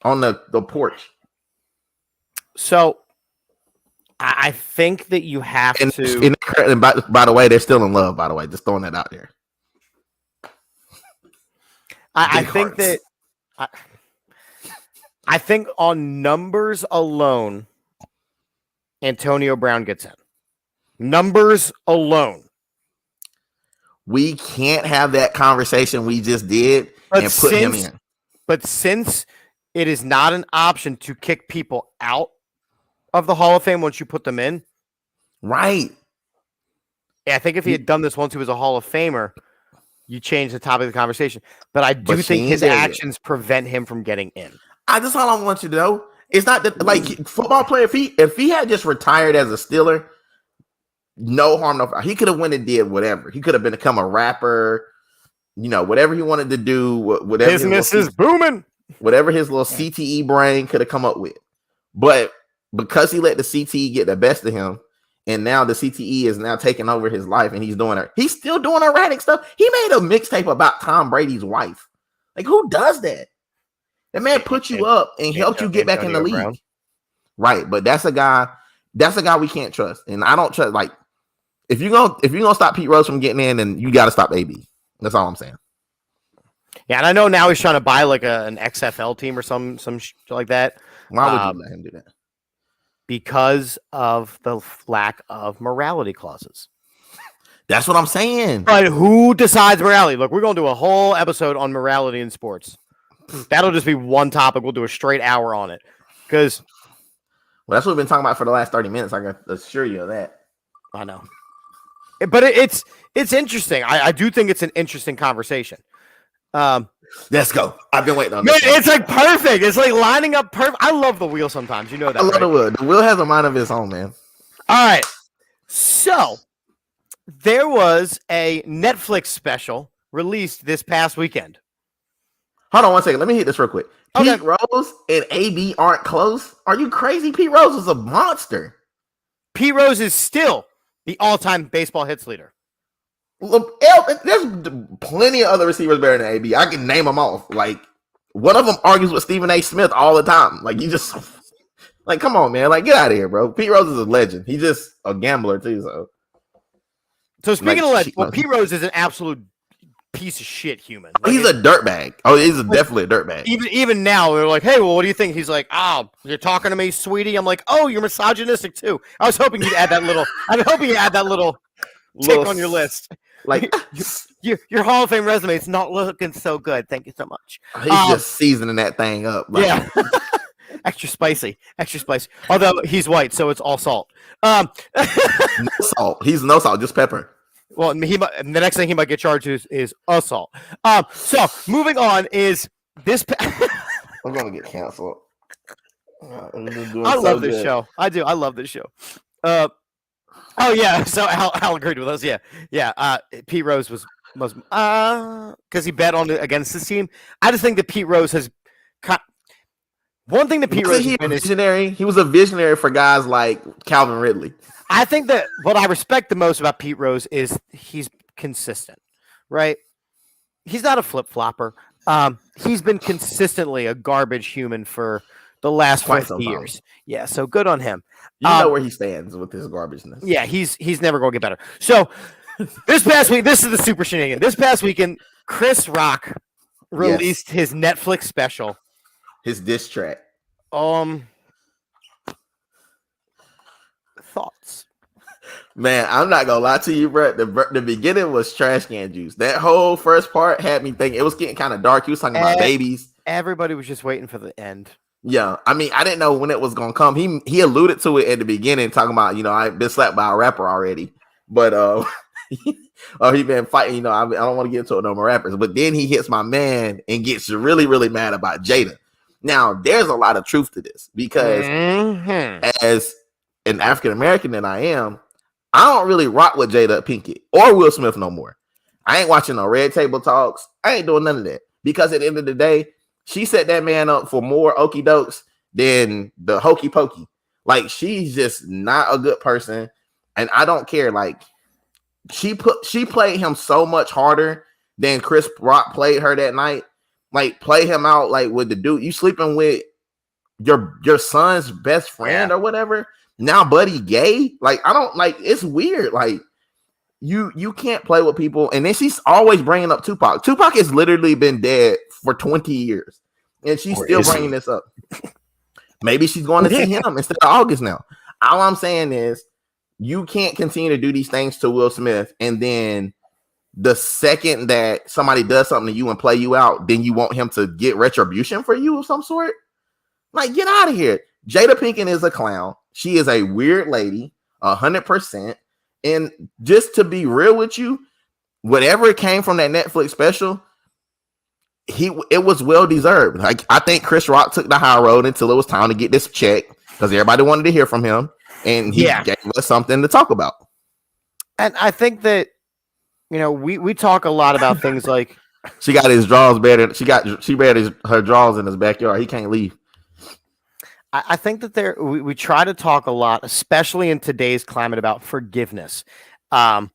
on the porch. So I think that you have to. And by the way, they're still in love. By the way, just throwing that out there. I think that I think on numbers alone, Antonio Brown gets in. Numbers alone. We can't have that conversation we just did and put him in. But since it is not an option to kick people out of the Hall of Fame once you put them in. Right. Yeah, I think if he had done this once he was a Hall of Famer, you change the topic of the conversation. But I do think his actions prevent him from getting in. That's all I want you to know. It's not that, like, football player, if he had just retired as a Steeler, no harm, no foul. He could have went and did whatever. He could have become a rapper, whatever he wanted to do. Whatever business is booming. Whatever his little CTE brain could have come up with. But because he let the CTE get the best of him, and now the CTE is now taking over his life, and he's still doing erratic stuff. He made a mixtape about Tom Brady's wife. Like, who does that? That man put you up and helped you get back in the league. Brown. Right, but that's a guy we can't trust. And I don't trust, like, if you're gonna stop Pete Rose from getting in, then you gotta stop AB. That's all I'm saying. Yeah, and I know now he's trying to buy like an XFL team or some shit like that. Why would you let him do that? Because of the lack of morality clauses. That's what I'm saying. But who decides morality? Look, we're gonna do a whole episode on morality in sports. That'll just be one topic. We'll do a straight hour on it. Because that's what we've been talking about for the last 30 minutes. I can assure you of that. I know. But it's interesting. I do think it's an interesting conversation. Let's go. I've been waiting on this. Man, it's like perfect. It's like lining up perfect. I love the wheel sometimes. You know that. I love the wheel. The wheel has a mind of its own, man. All right. So there was a Netflix special released this past weekend. Hold on one second. Let me hit this real quick. Okay. Pete Rose and AB aren't close. Are you crazy? Pete Rose is a monster. Pete Rose is still the all-time baseball hits leader. There's plenty of other receivers better than AB. I can name them off. Like, one of them argues with Stephen A. Smith all the time. Like, you just, like, come on, man. Like, get out of here, bro. Pete Rose is a legend. He's just a gambler, too, So speaking of legend, Pete Rose is an absolute piece of shit human. Like, he's a dirtbag. Oh, he's definitely a dirtbag. Even now, they're like, hey, well, what do you think? He's like, oh, you're talking to me, sweetie? I'm like, oh, you're misogynistic, too. I was hoping you'd add that little, tick on your list. Like, your Hall of Fame resume is not looking so good. Thank you so much. He's just seasoning that thing up. Like. Yeah. Extra spicy. Although he's white, so it's all salt. No salt. He's no salt, just pepper. Well, the next thing he might get charged is assault. So moving on is this. I'm gonna get canceled. I love this show. I do. I love this show. Oh yeah. So Al agreed with us. Yeah. Pete Rose was because he bet on against this team. I just think that Pete Rose has. One thing that Pete Rose has been visionary. He was a visionary for guys like Calvin Ridley. I think that what I respect the most about Pete Rose is he's consistent, right? He's not a flip-flopper. He's been consistently a garbage human for the last 50 years. Yeah, so good on him. You know where he stands with his garbageness. Yeah, he's never going to get better. So this past week, this is the super shenanigan. This past weekend, Chris Rock released his Netflix special. His diss track. Thoughts? Man, I'm not gonna lie to you, bro. The beginning was trash can juice. That whole first part had me thinking it was getting kind of dark. He was talking about babies. Everybody was just waiting for the end. Yeah, I mean, I didn't know when it was gonna come. He alluded to it at the beginning, talking about I've been slapped by a rapper already, but he been fighting. I don't want to get into it no more rappers. But then he hits my man and gets really, really mad about Jada. Now, there's a lot of truth to this because as an African American that I am, I don't really rock with Jada Pinkett or Will Smith no more. I ain't watching no Red Table Talks. I ain't doing none of that because at the end of the day, She set that man up for more okie dokes than the hokey pokey. Like, she's just not a good person. And I don't care. Like, she played him so much harder than Chris Rock played her that night. Like, play him out like with the dude. You sleeping with your son's best friend or whatever. Now buddy gay. Like, I don't like, it's weird. Like, you can't play with people. And then she's always bringing up Tupac. Tupac has literally been dead for 20 years. And she's still bringing this up. Maybe she's going to see him instead of August now. All I'm saying is you can't continue to do these things to Will Smith. And then the second that somebody does something to you and play you out, then you want him to get retribution for you of some sort. Like, get out of here. Jada Pinkett is a clown. She is a weird lady, 100%. And just to be real with you, whatever came from that Netflix special, it was well deserved. Like, I think Chris Rock took the high road until it was time to get this check because everybody wanted to hear from him, and he gave us something to talk about. And I think that, you know, we talk a lot about things like she got his drawers better. She buried her drawers in his backyard. He can't leave. I think that we try to talk a lot, especially in today's climate, about forgiveness, and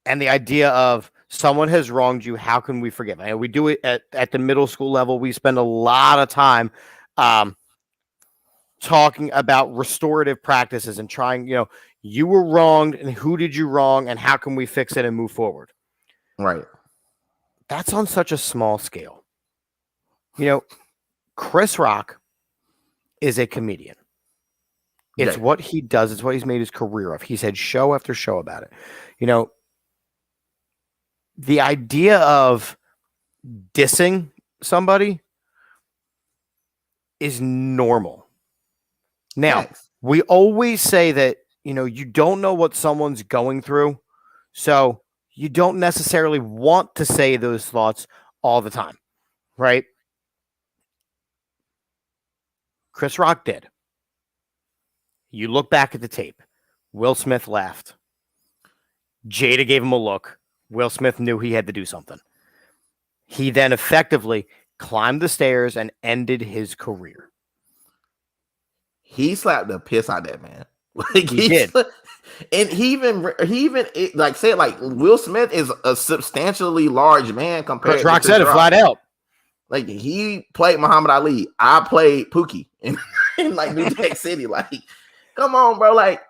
the idea of someone has wronged you. How can we forgive? And we do it at the middle school level. We spend a lot of time talking about restorative practices and trying, you know, you were wronged and who did you wrong and how can we fix it and move forward? Right. That's on such a small scale. You know, Chris Rock is a comedian. It's what he does. It's what he's made his career of. He's had show after show about it. You know, the idea of dissing somebody is normal. Now, we always say that, you know, you don't know what someone's going through, so you don't necessarily want to say those thoughts all the time, right? Chris Rock did. You look back at the tape. Will Smith laughed. Jada gave him a look. Will Smith knew he had to do something. He then effectively climbed the stairs and ended his career. He slapped the piss out of that man. Like, he did. And he even like said, like, Will Smith is a substantially large man compared Chris Rock to said it flat out. Like, he played Muhammad Ali. I played Pookie in like New Jack City. Like, come on, bro. Like,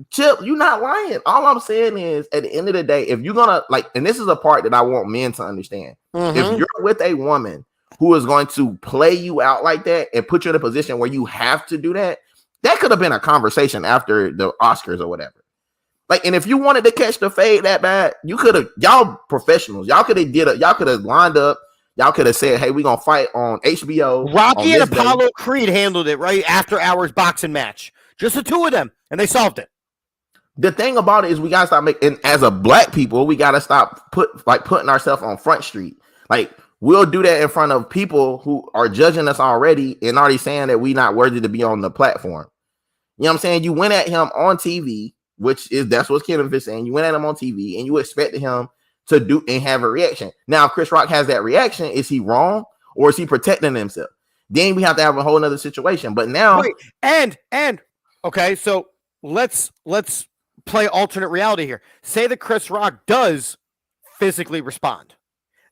Chip, you're not lying. All I'm saying is, at the end of the day, if you're gonna like, and this is a part that I want men to understand. If you're with a woman who is going to play you out like that and put you in a position where you have to do that, that could have been a conversation after the Oscars or whatever. Like, and if you wanted to catch the fade that bad, you could have. Y'all professionals. Y'all could have lined up. Y'all could have said, hey, we're going to fight on HBO. Rocky and Apollo Creed handled it right after hours boxing match. Just the two of them, and they solved it. The thing about it is we got to stop making, as a black people, we got to stop putting ourselves on Front Street. Like, we'll do that in front of people who are judging us already and already saying that we're not worthy to be on the platform. You know what I'm saying? You went at him on TV, that's what Kevin is saying. You went at him on TV, and you expected him to do and have a reaction. Now, if Chris Rock has that reaction, is he wrong or is he protecting himself? Then we have to have a whole nother situation. But now, wait, and okay, so let's play alternate reality here. Say that Chris Rock does physically respond.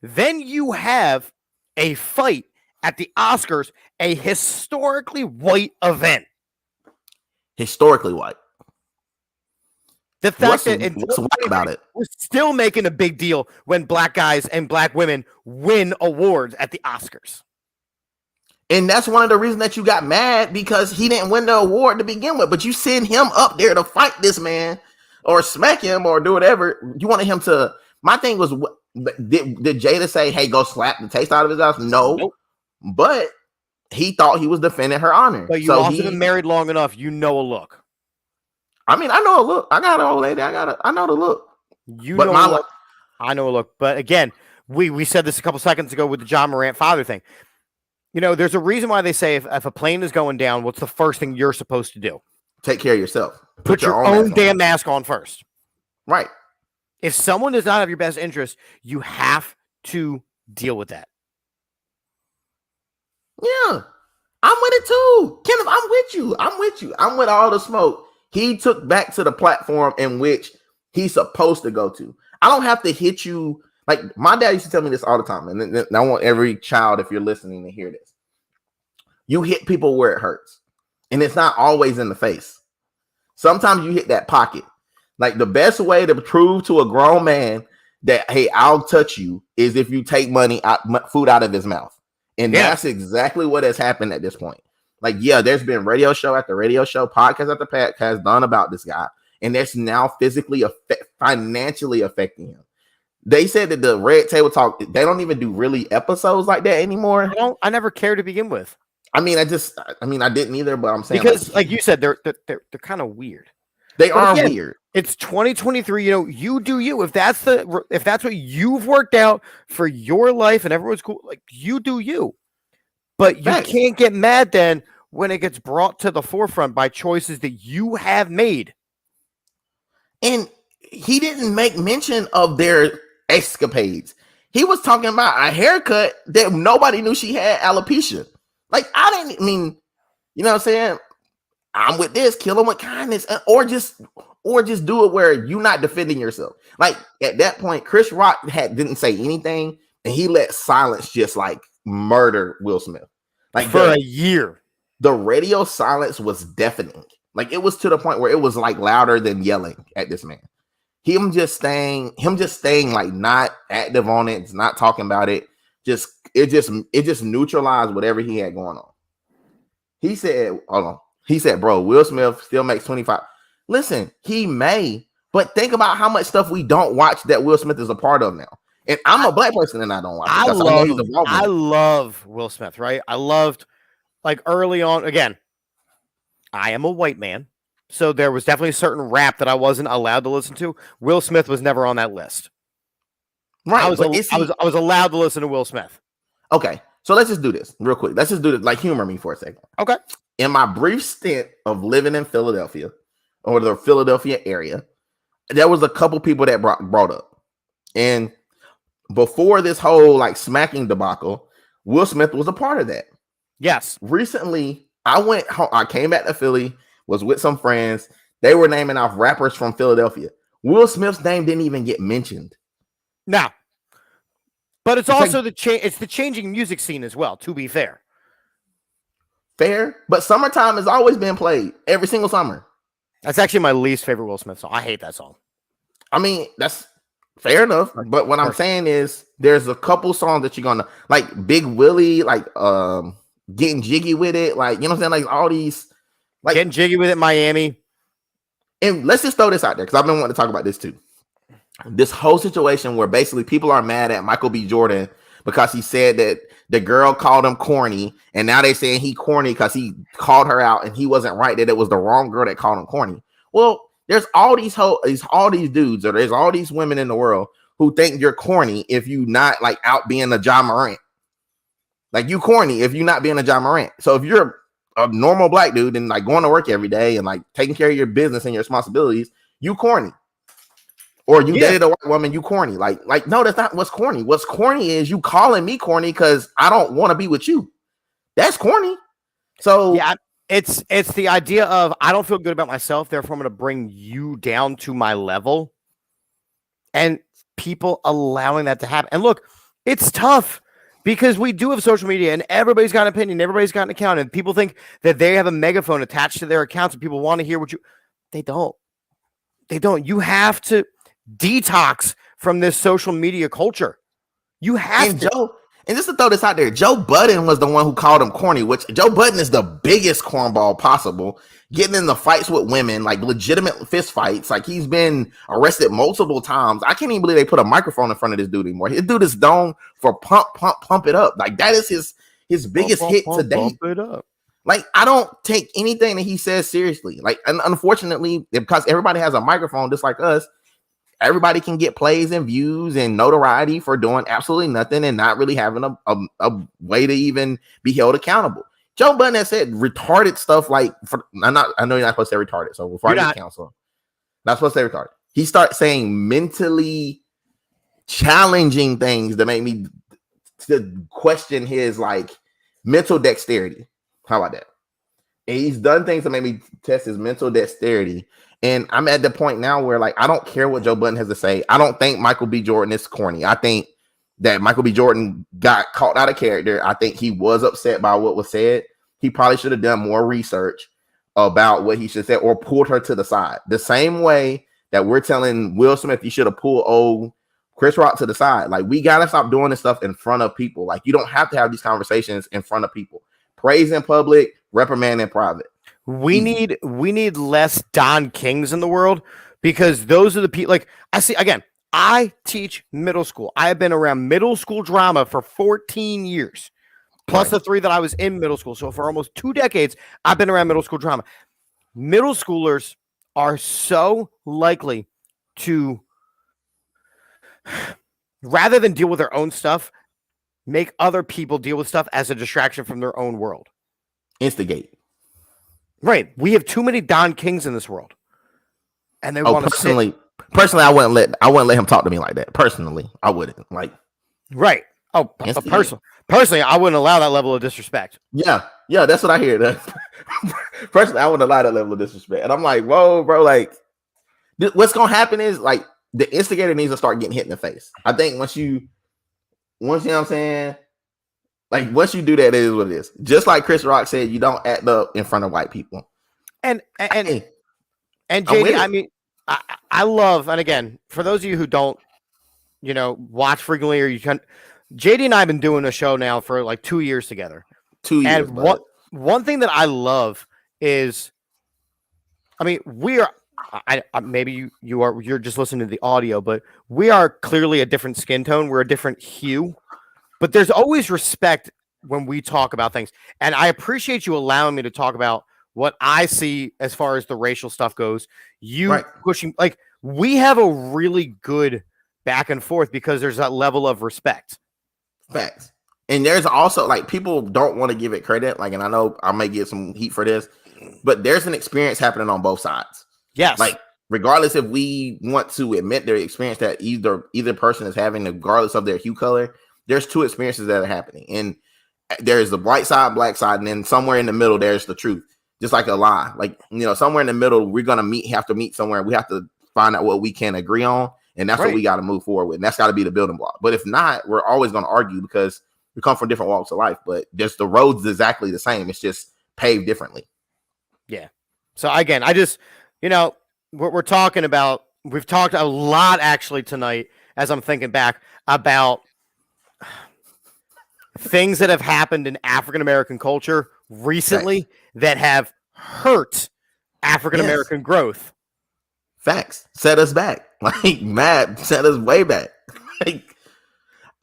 Then you have a fight at the Oscars, a historically white event. Historically white. The fact that what's white about it? We're still making a big deal when black guys and black women win awards at the Oscars. And that's one of the reasons that you got mad, because he didn't win the award to begin with. But you send him up there to fight this man or smack him or do whatever. You wanted him to. My thing was, did Jada say, hey, go slap the taste out of his ass? No. Nope. But he thought he was defending her honor. But you also been married long enough. You know a look. I mean, I know a look. I got an old lady. I know the look. I know a look. But again, we said this a couple seconds ago with the John Morant father thing. You know, there's a reason why they say if a plane is going down, what's the first thing you're supposed to do? Take care of yourself. Put your own damn mask on first. Right. If someone does not have your best interest, you have to deal with that. Yeah, I'm with it too. Kenneth, I'm with you. I'm with all the smoke. He took back to the platform in which he's supposed to go to. I don't have to hit you. Like my dad used to tell me this all the time. And I want every child, if you're listening, to hear this. You hit people where it hurts. And it's not always in the face. Sometimes you hit that pocket. Like the best way to prove to a grown man that, hey, I'll touch you is if you take food out of his mouth. And that's exactly what has happened at this point. Like, yeah, there's been radio show after radio show, podcast after podcast done about this guy. And that's now physically, financially affecting him. They said that the Red Table Talk, they don't even do really episodes like that anymore. I never cared to begin with. I didn't either, but I'm saying because, like you said, they're kind of weird. They are weird. It's 2023. You know, you do you. If that's what you've worked out for your life and everyone's cool, like you do you. But you can't get mad then when it gets brought to the forefront by choices that you have made. And he didn't make mention of their escapades. He was talking about a haircut that nobody knew she had alopecia. Like, you know what I'm saying? I'm with this, kill him with kindness, or just do it where you're not defending yourself. Like at that point, Chris Rock didn't say anything, and he let silence just like murder Will Smith. Like for a year, the radio silence was deafening. Like it was to the point where it was like louder than yelling at this man. Him just staying like not active on it, not talking about it. It just neutralized whatever he had going on. He said, hold on. He said, bro, Will Smith still makes 25. Listen, he may, but think about how much stuff we don't watch that Will Smith is a part of now. And I'm a black person and I don't watch it. I love Will Smith, right? I loved, like, early on, again, I am a white man, so there was definitely a certain rap that I wasn't allowed to listen to. Will Smith was never on that list. Right. I was allowed to listen to Will Smith. Okay. So let's just do this real quick. Let's just do this. Like, humor me for a second. Okay. In my brief stint of living in Philadelphia or the Philadelphia area, there was a couple people that brought up. And before this whole like smacking debacle, Will Smith was a part of that. Yes. Recently, I went home. I came back to Philly, was with some friends. They were naming off rappers from Philadelphia. Will Smith's name didn't even get mentioned. Now, but it's also like, it's the changing music scene as well, to be fair. Fair, but Summertime has always been played every single summer. That's actually my least favorite Will Smith song. I hate that song. I mean, that's fair enough. But what I'm saying is there's a couple songs that you're gonna like Big Willie, like Getting Jiggy With It, like you know what I'm saying? Like all these like Getting Jiggy With It, Miami. And let's just throw this out there because I've been wanting to talk about this too. This whole situation where basically people are mad at Michael B. Jordan because he said that the girl called him corny, and now they're saying he corny because he called her out and he wasn't right, that it was the wrong girl that called him corny. Well, there's all these dudes, or there's all these women in the world who think you're corny if you not like out being a Ja Morant. Like you corny if you're not being a Ja Morant. So if you're a normal black dude and like going to work every day and like taking care of your business and your responsibilities, you corny. Or you dated a white woman, you corny. Like, no, that's not what's corny. What's corny is you calling me corny because I don't want to be with you. That's corny. So yeah, it's the idea of I don't feel good about myself, therefore I'm going to bring you down to my level. And people allowing that to happen. And look, it's tough because we do have social media and everybody's got an opinion, everybody's got an account, and people think that they have a megaphone attached to their accounts and people want to hear what you. They don't. You have to detox from this social media culture. You have to. And just to throw this out there, Joe Budden was the one who called him corny, which Joe Budden is the biggest cornball possible, getting in the fights with women, like legitimate fist fights. Like he's been arrested multiple times. I can't even believe they put a microphone in front of this dude anymore. His dude is known for pump it up. Like that is his biggest hit to date. Pump it up. Like I don't take anything that he says seriously. Like, and unfortunately, because everybody has a microphone just like us, everybody can get plays and views and notoriety for doing absolutely nothing and not really having a way to even be held accountable. Joe Budden has said retarded stuff like, I know you're not supposed to say retarded, so before I get counsel, not supposed to say retarded. He starts saying mentally challenging things that make me to question his like mental dexterity. How about that? And he's done things to make me test his mental dexterity. And I'm at the point now where, like, I don't care what Joe Budden has to say. I don't think Michael B. Jordan is corny. I think that Michael B. Jordan got caught out of character. I think he was upset by what was said. He probably should have done more research about what he should say or pulled her to the side. The same way that we're telling Will Smith he should have pulled old Chris Rock to the side. Like, we got to stop doing this stuff in front of people. Like, you don't have to have these conversations in front of people. Praise in public, reprimand in private. We need less Don Kings in the world, because those are the people. Like, I see, again, I teach middle school. I have been around middle school drama for 14 years, plus the 3 that I was in middle school. So for almost 2 decades, I've been around middle school drama. Middle schoolers are so likely to, rather than deal with their own stuff, make other people deal with stuff as a distraction from their own world. Instigate. Right. We have too many Don Kings in this world. And they want to personally, I wouldn't let him talk to me like that. Personally, I wouldn't. Like, right. Oh, personally, I wouldn't allow that level of disrespect. Yeah, that's what I hear. Personally, I wouldn't allow that level of disrespect. And I'm like, whoa, bro, like, what's gonna happen is, like, the instigator needs to start getting hit in the face. I think once you know what I'm saying, like, once you do that, it is what it is. Just like Chris Rock said, you don't act up in front of white people. And JD, I mean, I love, and again, for those of you who don't, watch frequently, or you can, JD and I have been doing a show now for like 2 years together. 2 years. And one thing that I love is, I mean, we are. Maybe you're just listening to the audio, but we are clearly a different skin tone. We're a different hue. But there's always respect when we talk about things. And I appreciate you allowing me to talk about what I see as far as the racial stuff goes. Pushing, like, we have a really good back and forth because there's that level of respect. Facts. And there's also, like, people don't want to give it credit. Like, and I know I may get some heat for this, but there's an experience happening on both sides. Yes. Like, regardless if we want to admit their experience that either person is having, regardless of their hue color, there's 2 experiences that are happening. And there's the white side, black side, and then somewhere in the middle, there's the truth. Just like a lie. Like, somewhere in the middle, we're going to have to meet somewhere. We have to find out what we can agree on. And that's what we got to move forward with. And that's got to be the building block. But if not, we're always going to argue because we come from different walks of life. But the road's exactly the same. It's just paved differently. Yeah. So again, I just, we're talking about, we've talked a lot actually tonight, as I'm thinking back, about things that have happened in African-American culture recently that have hurt African-American growth. Facts. Set us back. Like, Matt set us way back. Like,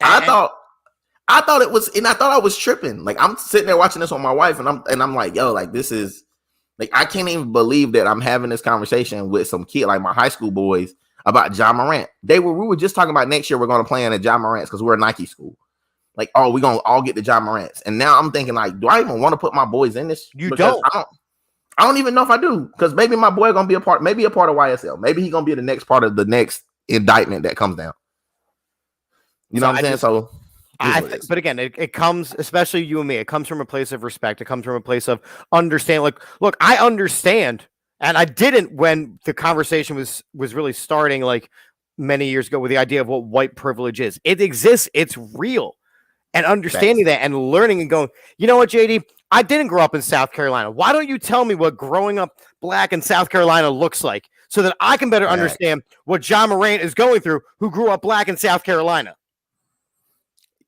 I thought it was, and I thought I was tripping. Like, I'm sitting there watching this with my wife, and I'm like, yo, like, this is, like, I can't even believe that I'm having this conversation with some kid, like my high school boys, about John Morant. We were just talking about next year we're going to play in a John Morant's because we're a Nike school. Like, oh, we're going to all get the John Morant's. And now I'm thinking, like, do I even want to put my boys in this? You don't. I don't even know if I do, because maybe my boy going to be a part of YSL. Maybe he's going to be the next part of the next indictment that comes down. You know what I'm saying? But again, it comes, especially you and me, it comes from a place of respect. It comes from a place of understand. Like, look, I understand, and I didn't when the conversation was really starting, like, many years ago, with the idea of what white privilege is. It exists. It's real. And understanding that and learning and going, you know what, JD, I didn't grow up in South Carolina. Why don't you tell me what growing up black in South Carolina looks like so that I can better understand what John Morant is going through, who grew up black in South Carolina?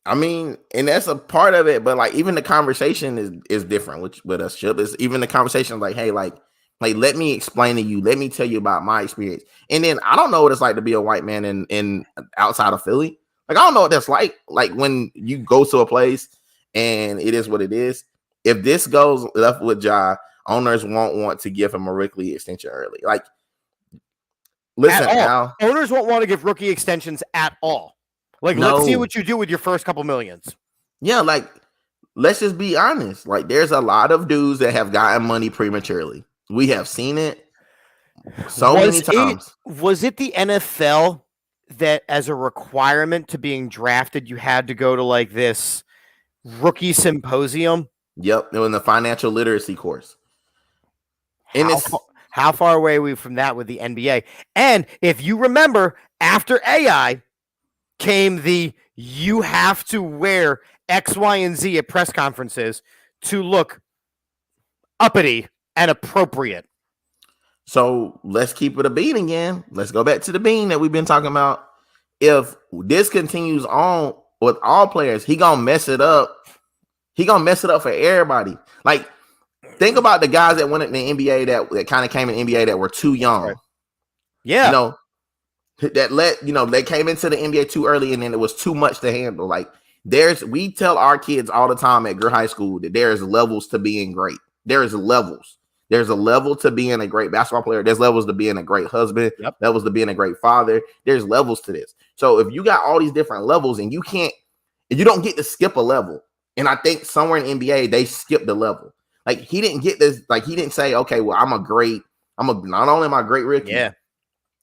I mean, and that's a part of it, but, like, even the conversation is different with us, Chip. It's even the conversation like, hey, like, let me explain to you, let me tell you about my experience. And then I don't know what it's like to be a white man in outside of Philly. Like, I don't know what that's like when you go to a place and it is what it is. If this goes left with Ja, owners won't want to give him a rookie extension early. Like, listen, now, owners won't want to give rookie extensions at all. Like, let's see what you do with your first couple millions. Yeah, like, let's just be honest. Like, there's a lot of dudes that have gotten money prematurely. We have seen it many times. Was it the NFL that, as a requirement to being drafted, you had to go to, like, this rookie symposium. Yep, it was the financial literacy course. And how far away are we from that with the NBA? And if you remember, after AI came you have to wear X, Y, and Z at press conferences to look uppity and appropriate. So let's keep it a bean again. Let's go back to the bean that we've been talking about. If this continues on with all players, he gonna mess it up. He gonna mess it up for everybody. Like, think about the guys that went in the NBA that kind of came in the NBA that were too young. Right. Yeah. They came into the NBA too early and then it was too much to handle. Like, we tell our kids all the time at Greer High School that there's levels to being great. There's levels. There's a level to being a great basketball player. There's levels to being a great husband. Yep. Levels to being a great father. There's levels to this. So if you got all these different levels and you don't get to skip a level. And I think somewhere in the NBA, they skipped the level. Like, he didn't get this. Like, he didn't say, okay, well, not only am I a great rookie, yeah,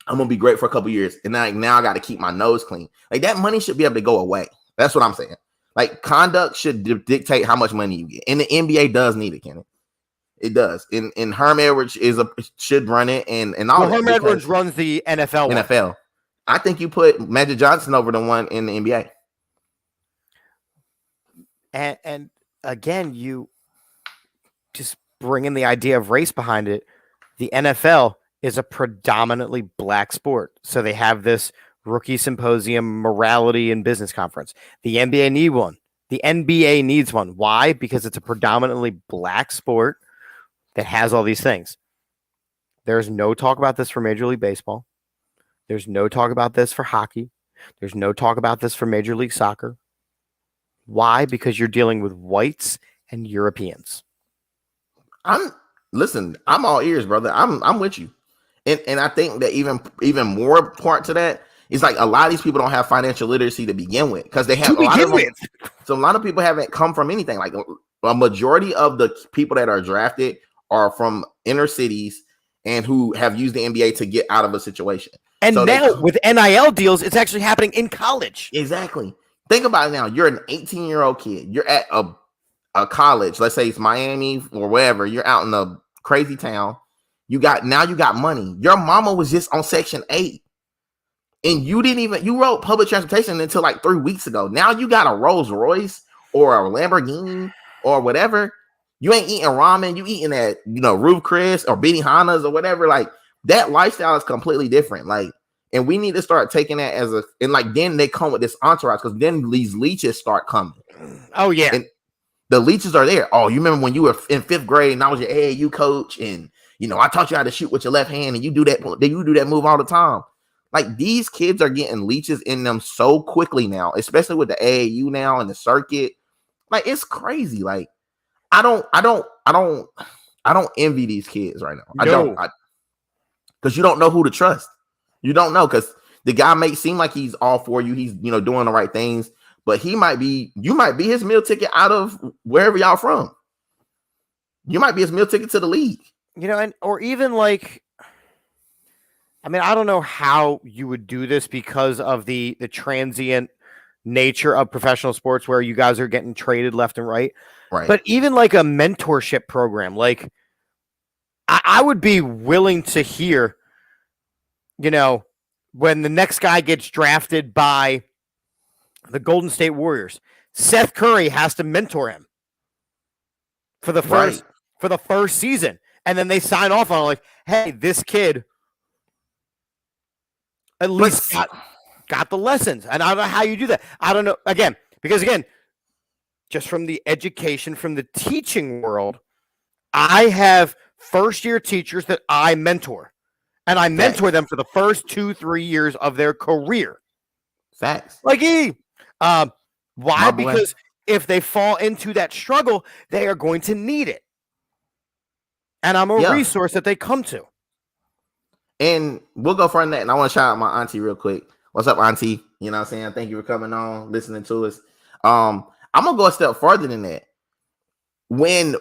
I'm going to be great for a couple years. And now I got to keep my nose clean. Like, that money should be able to go away. That's what I'm saying. Like, conduct should dictate how much money you get. And the NBA does need it, Kenny. It does. And Herm Edwards should run it. And all well, Herm Edwards runs the NFL. NFL. I think you put Magic Johnson over the one in the NBA. And again, you just bring in the idea of race behind it. The NFL is a predominantly black sport. So they have this rookie symposium, morality, and business conference. The NBA need one. The NBA needs one. Why? Because it's a predominantly black sport that has all these things. There's no talk about this for Major League Baseball. There's no talk about this for hockey. There's no talk about this for Major League Soccer. Why? Because you're dealing with whites and Europeans. I'm all ears, brother. I'm with you. And I think that even more part to that is, like, a lot of these people don't have financial literacy to begin with, because they have so a lot of people haven't come from anything. Like, a majority of the people that are drafted are from inner cities and who have used the NBA to get out of a situation. And so now with NIL deals, it's actually happening in college. Exactly. Think about it now. You're an 18-year-old kid. You're at a college. Let's say it's Miami or wherever. You're out in a crazy town. You got money. Your mama was just on Section 8. And you rode public transportation until like 3 weeks ago. Now you got a Rolls Royce or a Lamborghini or whatever. You ain't eating ramen. You eating at, Roof Chris or Benihana's or whatever. Like, that lifestyle is completely different. Like, and we need to start taking that then they come with this entourage, because then these leeches start coming. Oh, yeah. And the leeches are there. Oh, you remember when you were in 5th grade and I was your AAU coach and, I taught you how to shoot with your left hand and you do that move all the time. Like, these kids are getting leeches in them so quickly now, especially with the AAU now and the circuit. Like, it's crazy. Like, I don't envy these kids right now. No. Because you don't know who to trust. You don't know, because the guy may seem like he's all for you. He's, doing the right things, but you might be his meal ticket out of wherever y'all from. You might be his meal ticket to the league. Or even like, I don't know how you would do this because of the transient nature of professional sports where you guys are getting traded left and right. Right. But even like a mentorship program, like I would be willing to hear, when the next guy gets drafted by the Golden State Warriors, Seth Curry has to mentor him for the first season. And then they sign off on like, hey, this kid at least got the lessons. And I don't know how you do that. I don't know. Because just from the education, from the teaching world, I have first-year teachers that I mentor. And I mentor them for the first 2-3 years of their career. Facts. Like, why? Because if they fall into that struggle, they are going to need it. And I'm a resource that they come to. And we'll go further than that. And I want to shout out my auntie real quick. What's up, auntie? You know what I'm saying? Thank you for coming on, listening to us. I'm going to go a step further than that. When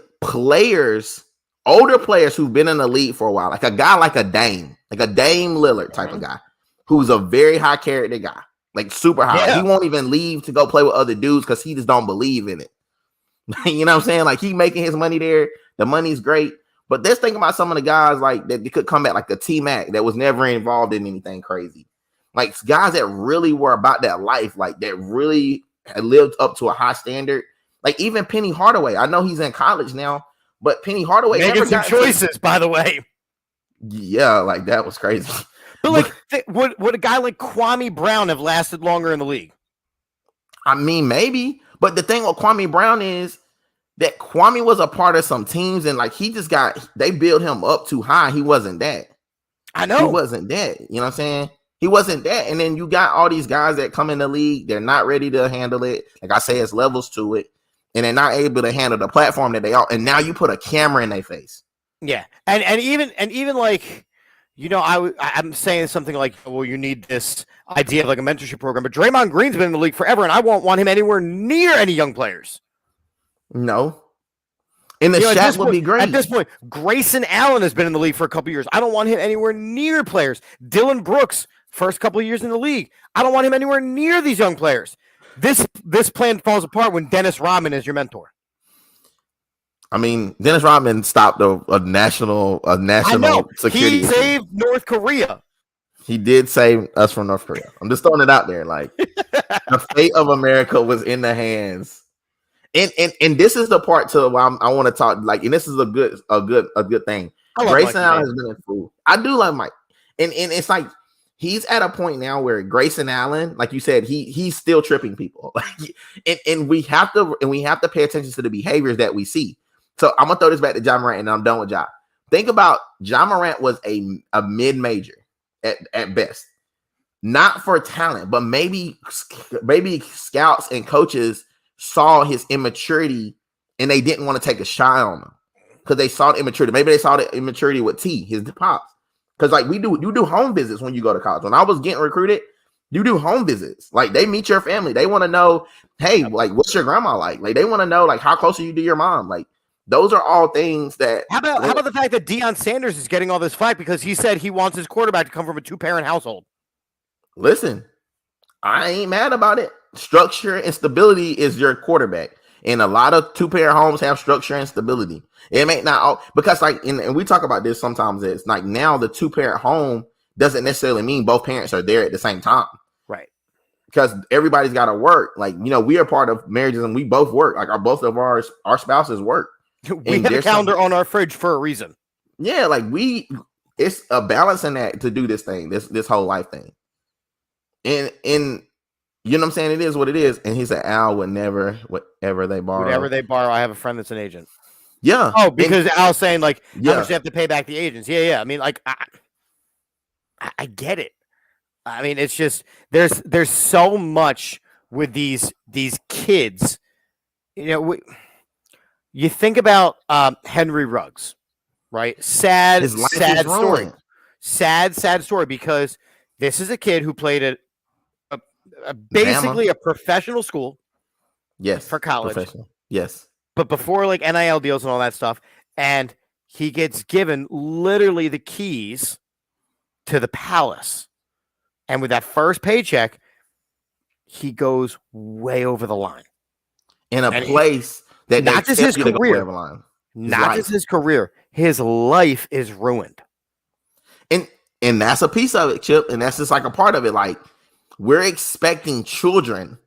older players who've been in the league for a while, like a guy like a Dame Lillard type of guy, who's a very high character guy, like super high. Yeah. He won't even leave to go play with other dudes because he just don't believe in it. You know what I'm saying? Like, he making his money there. The money's great. But let's think about some of the guys like that could come back, like a T-Mac that was never involved in anything crazy. Like guys that really were about that life, like that really had lived up to a high standard. Like even Penny Hardaway. I know he's in college now, but Penny Hardaway making some choices, by the way. Yeah, like that was crazy. But like, would a guy like Kwame Brown have lasted longer in the league? I mean, maybe. But the thing with Kwame Brown is that Kwame was a part of some teams, and like they built him up too high. He wasn't that. I know. He wasn't that. You know what I'm saying? He wasn't that. And then you got all these guys that come in the league. They're not ready to handle it. Like I say, it's levels to it. And they're not able to handle the platform that they are. And now you put a camera in their face. Yeah. And even like, you know, I'm saying something like, well, you need this idea of like a mentorship program. But Draymond Green's been in the league forever, and I won't want him anywhere near any young players. No. And the Shaq would be great. At this point, Grayson Allen has been in the league for a couple years. I don't want him anywhere near players. Dylan Brooks, first couple of years in the league. I don't want him anywhere near these young players. This plan falls apart when Dennis Rodman is your mentor. I mean, Dennis Rodman stopped a national security. He saved North Korea. He did save us from North Korea. I'm just throwing it out there. Like the fate of America was in the hands. And this is the part to why I want to talk. Like, and this is a good thing. Grayson Allen has been a fool. I do love Mike, and it's like he's at a point now where Grayson Allen, like you said, he's still tripping people. Like, and we have to pay attention to the behaviors that we see. So I'm gonna throw this back to Ja Morant, and I'm done with Ja. Think about Ja Morant was a mid-major at best, not for talent, but maybe scouts and coaches saw his immaturity and they didn't want to take a shot on him because they saw the immaturity. Maybe they saw the immaturity with his pops. Because like you do home visits when you go to college. When I was getting recruited, you do home visits. Like they meet your family. They want to know, hey, like what's your grandma like? Like they want to know like how close are you to your mom? Like those are all things that. How about the fact that Deion Sanders is getting all this flack because he said he wants his quarterback to come from a 2-parent household? Listen, I ain't mad about it. Structure and stability is your quarterback. And a lot of 2-parent homes have structure and stability. It may not all because like and we talk about this sometimes. It's like now the 2-parent home doesn't necessarily mean both parents are there at the same time. Right. Because everybody's got to work. Like, you know, we are part of marriages and we both work. Like both of our spouses work. We have a calendar on our fridge for a reason. Yeah, like it's a balancing act to do this thing, this whole life thing. And you know what I'm saying? It is what it is. And he said, Al would never, whatever they borrow. I have a friend that's an agent. Yeah. Oh, because Al's saying, like, how much you have to pay back the agents. Yeah. I mean, like, I get it. I mean, it's just, there's so much with these kids. You know, you think about Henry Ruggs, right? Sad story. Sad story because this is a kid who played at basically a professional school. Yes. For college. Yes. But before like NIL deals and all that stuff. And he gets given literally the keys to the palace. And with that first paycheck, he goes way over the line. In a place that not just his career. Not just his career. His life is ruined. And that's a piece of it, Chip. And that's just like a part of it. Like, we're expecting children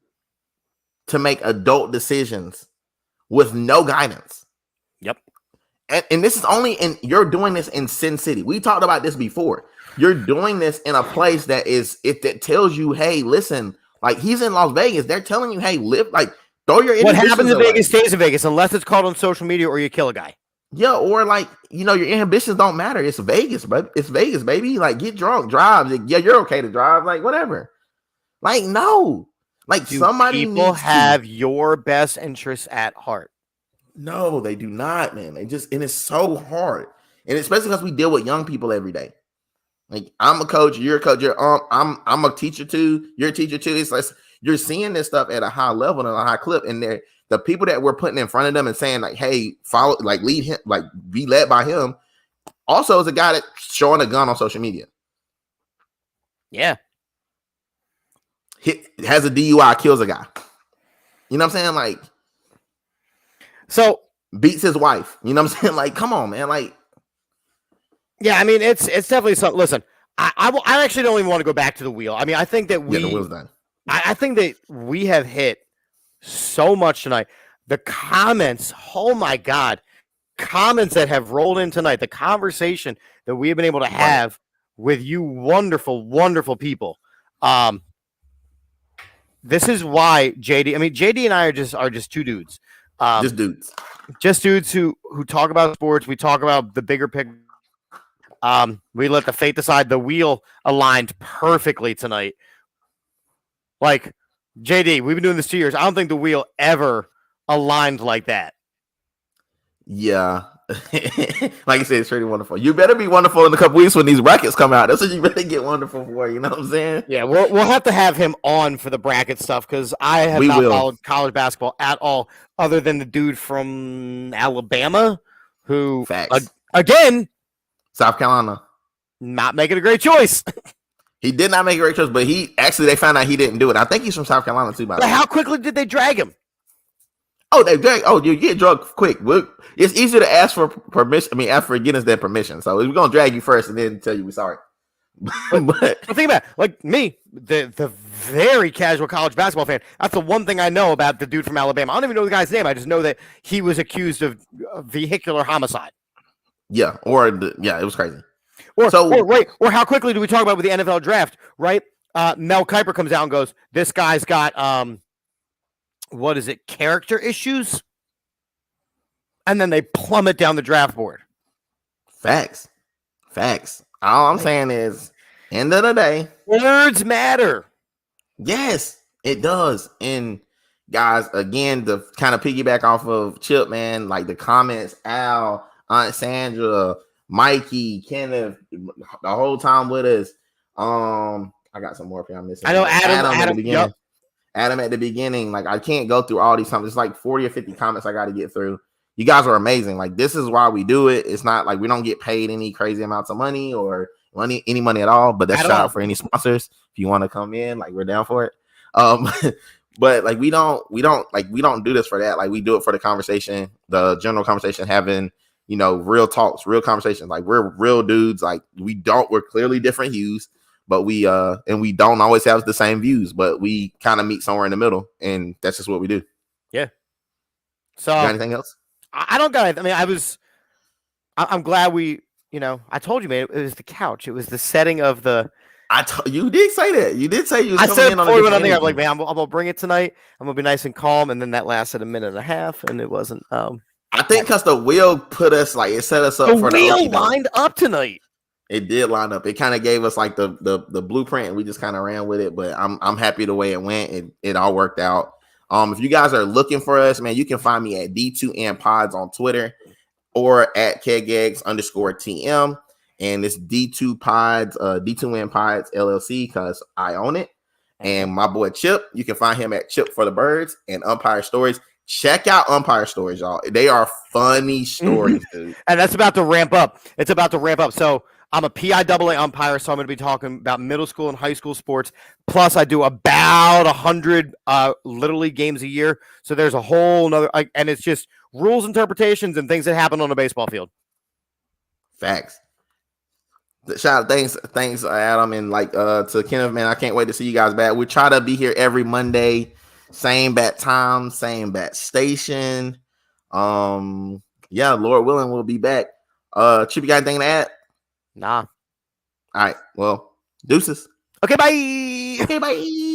to make adult decisions with no guidance. Yep. And this is you're doing this in Sin City. We talked about this before. You're doing this in a place that tells you, hey, listen, like he's in Las Vegas. They're telling you, hey, live, like throw your what happens in Vegas stays in Vegas unless it's called on social media or you kill a guy. Yeah, or like, you know, your inhibitions don't matter. It's Vegas, bro. It's Vegas, baby. Like, get drunk, drive. Yeah, you're okay to drive. Like, whatever. Like, no. Like, somebody people have your best interests at heart. No, they do not, man. And it's so hard. And especially because we deal with young people every day. Like, I'm a coach, you're a coach, I'm a teacher too, you're a teacher too. It's like you're seeing this stuff at a high level and a high clip, and the people that we're putting in front of them and saying like, hey, follow, like lead him, like be led by him. Also, is a guy that's showing a gun on social media. Yeah. Has a DUI, kills a guy. You know what I'm saying? Like, So beats his wife. You know what I'm saying? Like, come on, man. Like, yeah, I mean, it's definitely something. Listen, I actually don't even want to go back to the wheel. I mean, I think that the wheel's done. I think that we have hit so much tonight. The comments, oh my God, comments that have rolled in tonight, the conversation that we have been able to have with you wonderful, wonderful people. This is why JD and I are just two dudes. Just dudes who talk about sports. We talk about the bigger picture. We let the fate decide. The wheel aligned perfectly tonight. Like, JD, we've been doing this 2 years. I don't think the wheel ever aligned like that. Yeah. Like you said, it's pretty wonderful. You better be wonderful in a couple weeks when these brackets come out. That's what you better get wonderful for. You know what I'm saying? Yeah, we'll have to have him on for the bracket stuff because I have not followed college basketball at all, other than the dude from Alabama who, again, South Carolina, not making a great choice. He did not make a great choice, but they found out he didn't do it. I think he's from South Carolina too. But how quickly did they drag him? Oh, you get drugged quick. It's easier to ask for permission. I mean, ask for forgiveness than permission. So we're gonna drag you first and then tell you we're sorry. But think about it. Like me, the very casual college basketball fan. That's the one thing I know about the dude from Alabama. I don't even know the guy's name. I just know that he was accused of vehicular homicide. Yeah, it was crazy. Or how quickly do we talk about with the NFL draft? Right, Mel Kiper comes out and goes, "This guy's got what is it? Character issues," and then they plummet down the draft board. Facts. All I'm saying is, end of the day, words matter. Yes, it does. And guys, again, to kind of piggyback off of Chip, man, like the comments, Al, Aunt Sandra, Mikey, Kenneth, the whole time with us. I got some more for y'all missing. I know Adam at the beginning. Yep. Adam at the beginning, like I can't go through all these comments. It's like 40 or 50 comments I got to get through. You guys are amazing. Like, this is why we do it. It's not like we don't get paid any crazy amounts of money or any money at all. But that's shout out for any sponsors. If you want to come in, like, we're down for it. But like we don't do this for that. Like, we do it for the conversation, the general conversation, having, you know, real talks, real conversations. Like, we're real dudes. Like, we're clearly different hues. But we don't always have the same views, but we kind of meet somewhere in the middle, and that's just what we do. Yeah. So, you got anything else? I don't got it. I mean, I'm glad I told you, man, it was the couch. It was the setting of the. You did say that. You did say you was I coming said in on before we went on there, I'm like, man, I'm gonna bring it tonight. I'm gonna be nice and calm, and then that lasted a minute and a half, and it wasn't. I think because the wheel put us it set us up for the wheel lined up tonight. It did line up. It kind of gave us like the blueprint, and we just kind of ran with it. But I'm happy the way it went. It all worked out. If you guys are looking for us, man, you can find me at D2N Pods on Twitter or at KegEggs_TM. And it's D2 Pods, D2N Pods LLC, because I own it. And my boy Chip, you can find him at Chip for the Birds and Umpire Stories. Check out Umpire Stories, y'all. They are funny stories, dude. And that's about to ramp up. It's about to ramp up. So I'm a PIAA umpire, so I'm going to be talking about middle school and high school sports. Plus, I do about 100 Little League games a year. So there's a whole nother, and it's just rules, interpretations, and things that happen on a baseball field. Facts. Shout out, thanks, Adam, and to Kenneth, man. I can't wait to see you guys back. We try to be here every Monday, same bat time, same bat station. Yeah, Lord willing, we'll be back. Chip, you got anything to add? Nah. All right. Well, deuces. Okay, bye. Okay, bye.